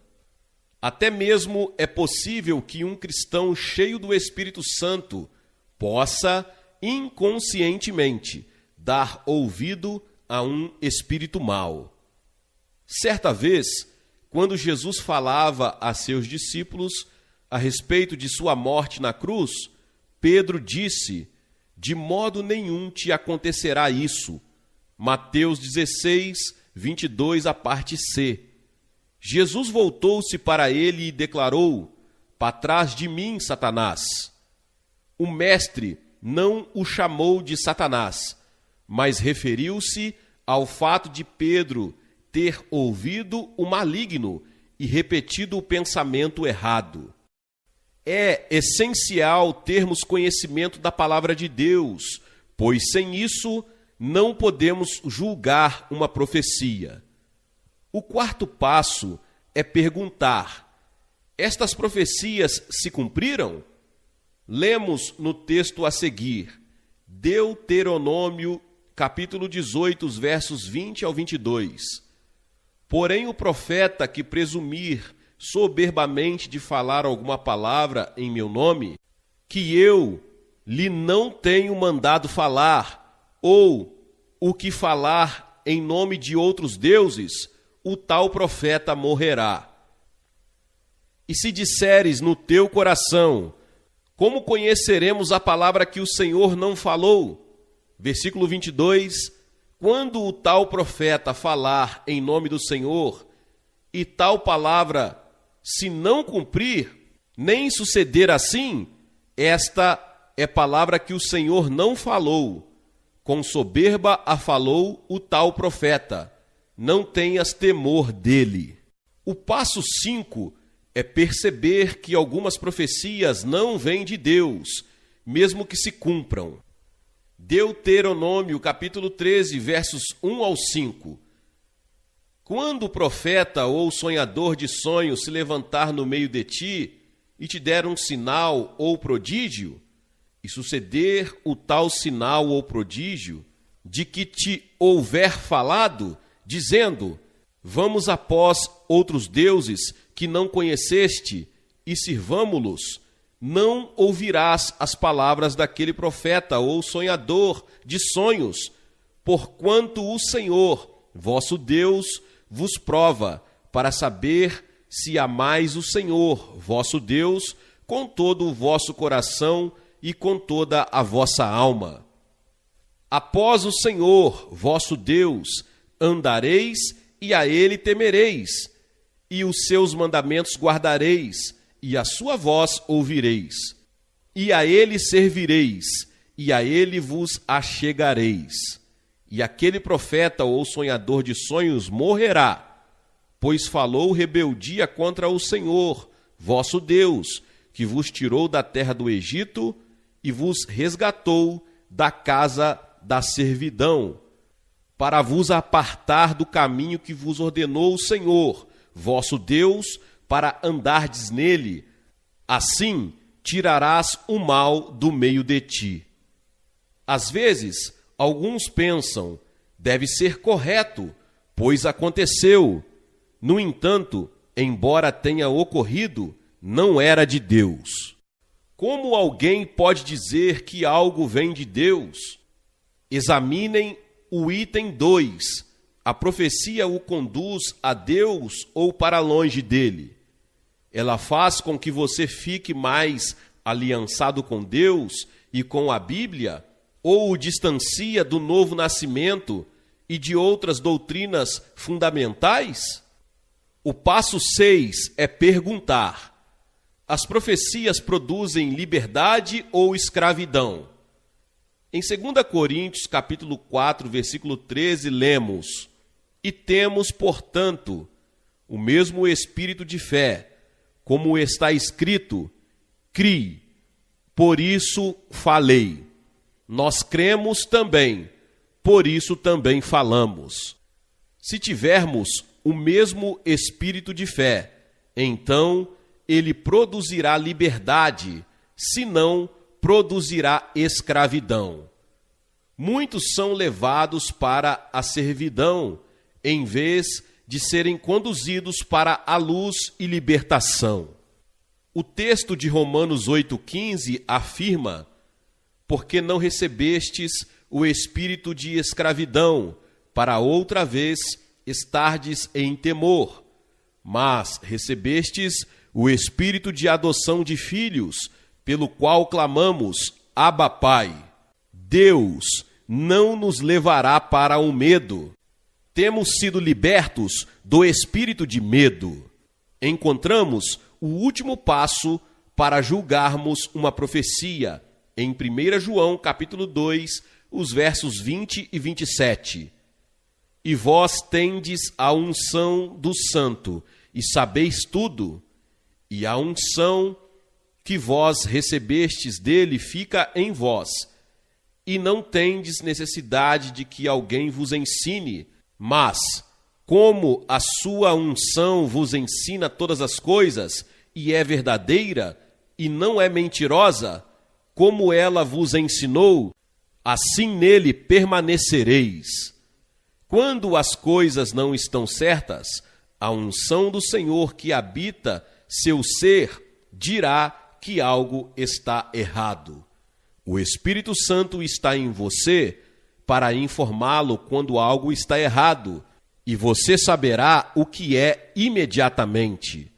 Até mesmo é possível que um cristão cheio do Espírito Santo possa, inconscientemente, dar ouvido a um espírito mau. Certa vez, quando Jesus falava a seus discípulos a respeito de sua morte na cruz, Pedro disse: de modo nenhum te acontecerá isso. Mateus 16, 22, a parte C. Jesus voltou-se para ele e declarou: para trás de mim, Satanás. O mestre não o chamou de Satanás, mas referiu-se ao fato de Pedro ter ouvido o maligno e repetido o pensamento errado. É essencial termos conhecimento da palavra de Deus, pois sem isso não podemos julgar uma profecia. O quarto passo é perguntar: estas profecias se cumpriram? Lemos no texto a seguir, Deuteronômio, capítulo 18, os versos 20 ao 22. Porém, o profeta que presumir soberbamente de falar alguma palavra em meu nome, que eu lhe não tenho mandado falar, ou o que falar em nome de outros deuses, o tal profeta morrerá. E se disseres no teu coração: como conheceremos a palavra que o Senhor não falou? Versículo 22, quando o tal profeta falar em nome do Senhor, e tal palavra se não cumprir, nem suceder assim, esta é palavra que o Senhor não falou. Com soberba a falou o tal profeta. Não tenhas temor dele. O passo 5 é perceber que algumas profecias não vêm de Deus, mesmo que se cumpram. Deuteronômio, capítulo 13, versos 1 ao 5. Quando o profeta ou sonhador de sonhos se levantar no meio de ti e te der um sinal ou prodígio, e suceder o tal sinal ou prodígio de que te houver falado, dizendo: vamos após outros deuses que não conheceste e sirvamo-los, não ouvirás as palavras daquele profeta ou sonhador de sonhos, porquanto o Senhor, vosso Deus, vos prova, para saber se amais o Senhor, vosso Deus, com todo o vosso coração e com toda a vossa alma. Após o Senhor, vosso Deus, andareis e a ele temereis, e os seus mandamentos guardareis, e a sua voz ouvireis, e a ele servireis, e a ele vos achegareis. E aquele profeta ou sonhador de sonhos morrerá, pois falou rebeldia contra o Senhor, vosso Deus, que vos tirou da terra do Egito e vos resgatou da casa da servidão, para vos apartar do caminho que vos ordenou o Senhor, vosso Deus, para andardes nele. Assim tirarás o mal do meio de ti. Às vezes, alguns pensam: deve ser correto, pois aconteceu. No entanto, embora tenha ocorrido, não era de Deus. Como alguém pode dizer que algo vem de Deus? Examinem o item 2. A profecia o conduz a Deus ou para longe dele? Ela faz com que você fique mais aliançado com Deus e com a Bíblia, ou o distancia do novo nascimento e de outras doutrinas fundamentais? O passo 6 é perguntar: as profecias produzem liberdade ou escravidão? Em 2 Coríntios, capítulo 4, versículo 13, lemos: e temos, portanto, o mesmo espírito de fé, como está escrito: crie, por isso falei. Nós cremos também, por isso também falamos. Se tivermos o mesmo espírito de fé, então ele produzirá liberdade, senão produzirá escravidão. Muitos são levados para a servidão, em vez de serem conduzidos para a luz e libertação. O texto de Romanos 8,15 afirma: porque não recebestes o espírito de escravidão, para outra vez estardes em temor, mas recebestes o espírito de adoção de filhos, pelo qual clamamos: Abba, Pai. Deus não nos levará para o medo. Temos sido libertos do espírito de medo. Encontramos o último passo para julgarmos uma profecia em 1 João, capítulo 2, os versos 20 e 27. E vós tendes a unção do Santo, e sabeis tudo, e a unção que vós recebestes dele fica em vós, e não tendes necessidade de que alguém vos ensine, mas, como a sua unção vos ensina todas as coisas, e é verdadeira, e não é mentirosa, como ela vos ensinou, assim nele permanecereis. Quando as coisas não estão certas, a unção do Senhor que habita seu ser dirá que algo está errado. O Espírito Santo está em você para informá-lo quando algo está errado, e você saberá o que é imediatamente.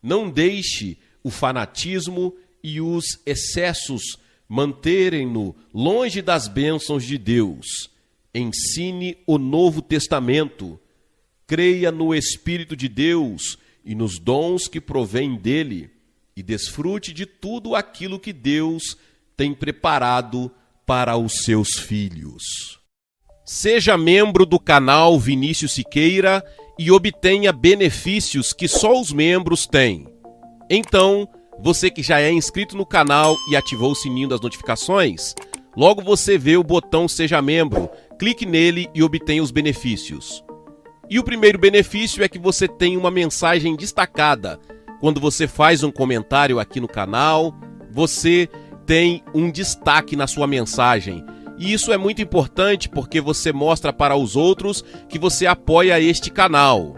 Não deixe o fanatismo e os excessos manterem-no longe das bênçãos de Deus. Ensine o Novo Testamento. Creia no Espírito de Deus e nos dons que provêm dele, e desfrute de tudo aquilo que Deus tem preparado para os seus filhos. Seja membro do canal Vinícius Siqueira e obtenha benefícios que só os membros têm. Então, você que já é inscrito no canal e ativou o sininho das notificações, logo você vê o botão Seja Membro, clique nele e obtenha os benefícios. E o primeiro benefício é que você tem uma mensagem destacada. Quando você faz um comentário aqui no canal, você tem um destaque na sua mensagem. E isso é muito importante porque você mostra para os outros que você apoia este canal.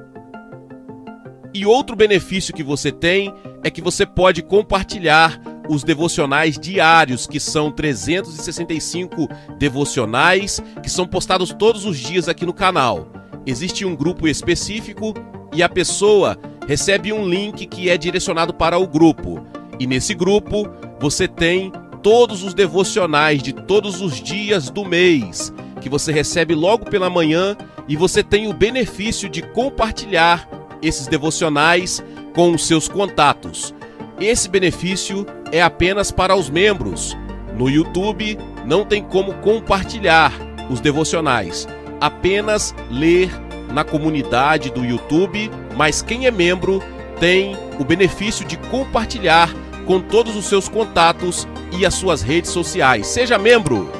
E outro benefício que você tem é que você pode compartilhar os devocionais diários, que são 365 devocionais, que são postados todos os dias aqui no canal. Existe um grupo específico e a pessoa recebe um link que é direcionado para o grupo. E nesse grupo você tem todos os devocionais de todos os dias do mês, que você recebe logo pela manhã, e você tem o benefício de compartilhar esses devocionais com os seus contatos. Esse benefício é apenas para os membros. No YouTube não tem como compartilhar os devocionais, apenas ler na comunidade do YouTube, mas quem é membro tem o benefício de compartilhar com todos os seus contatos e as suas redes sociais. Seja membro!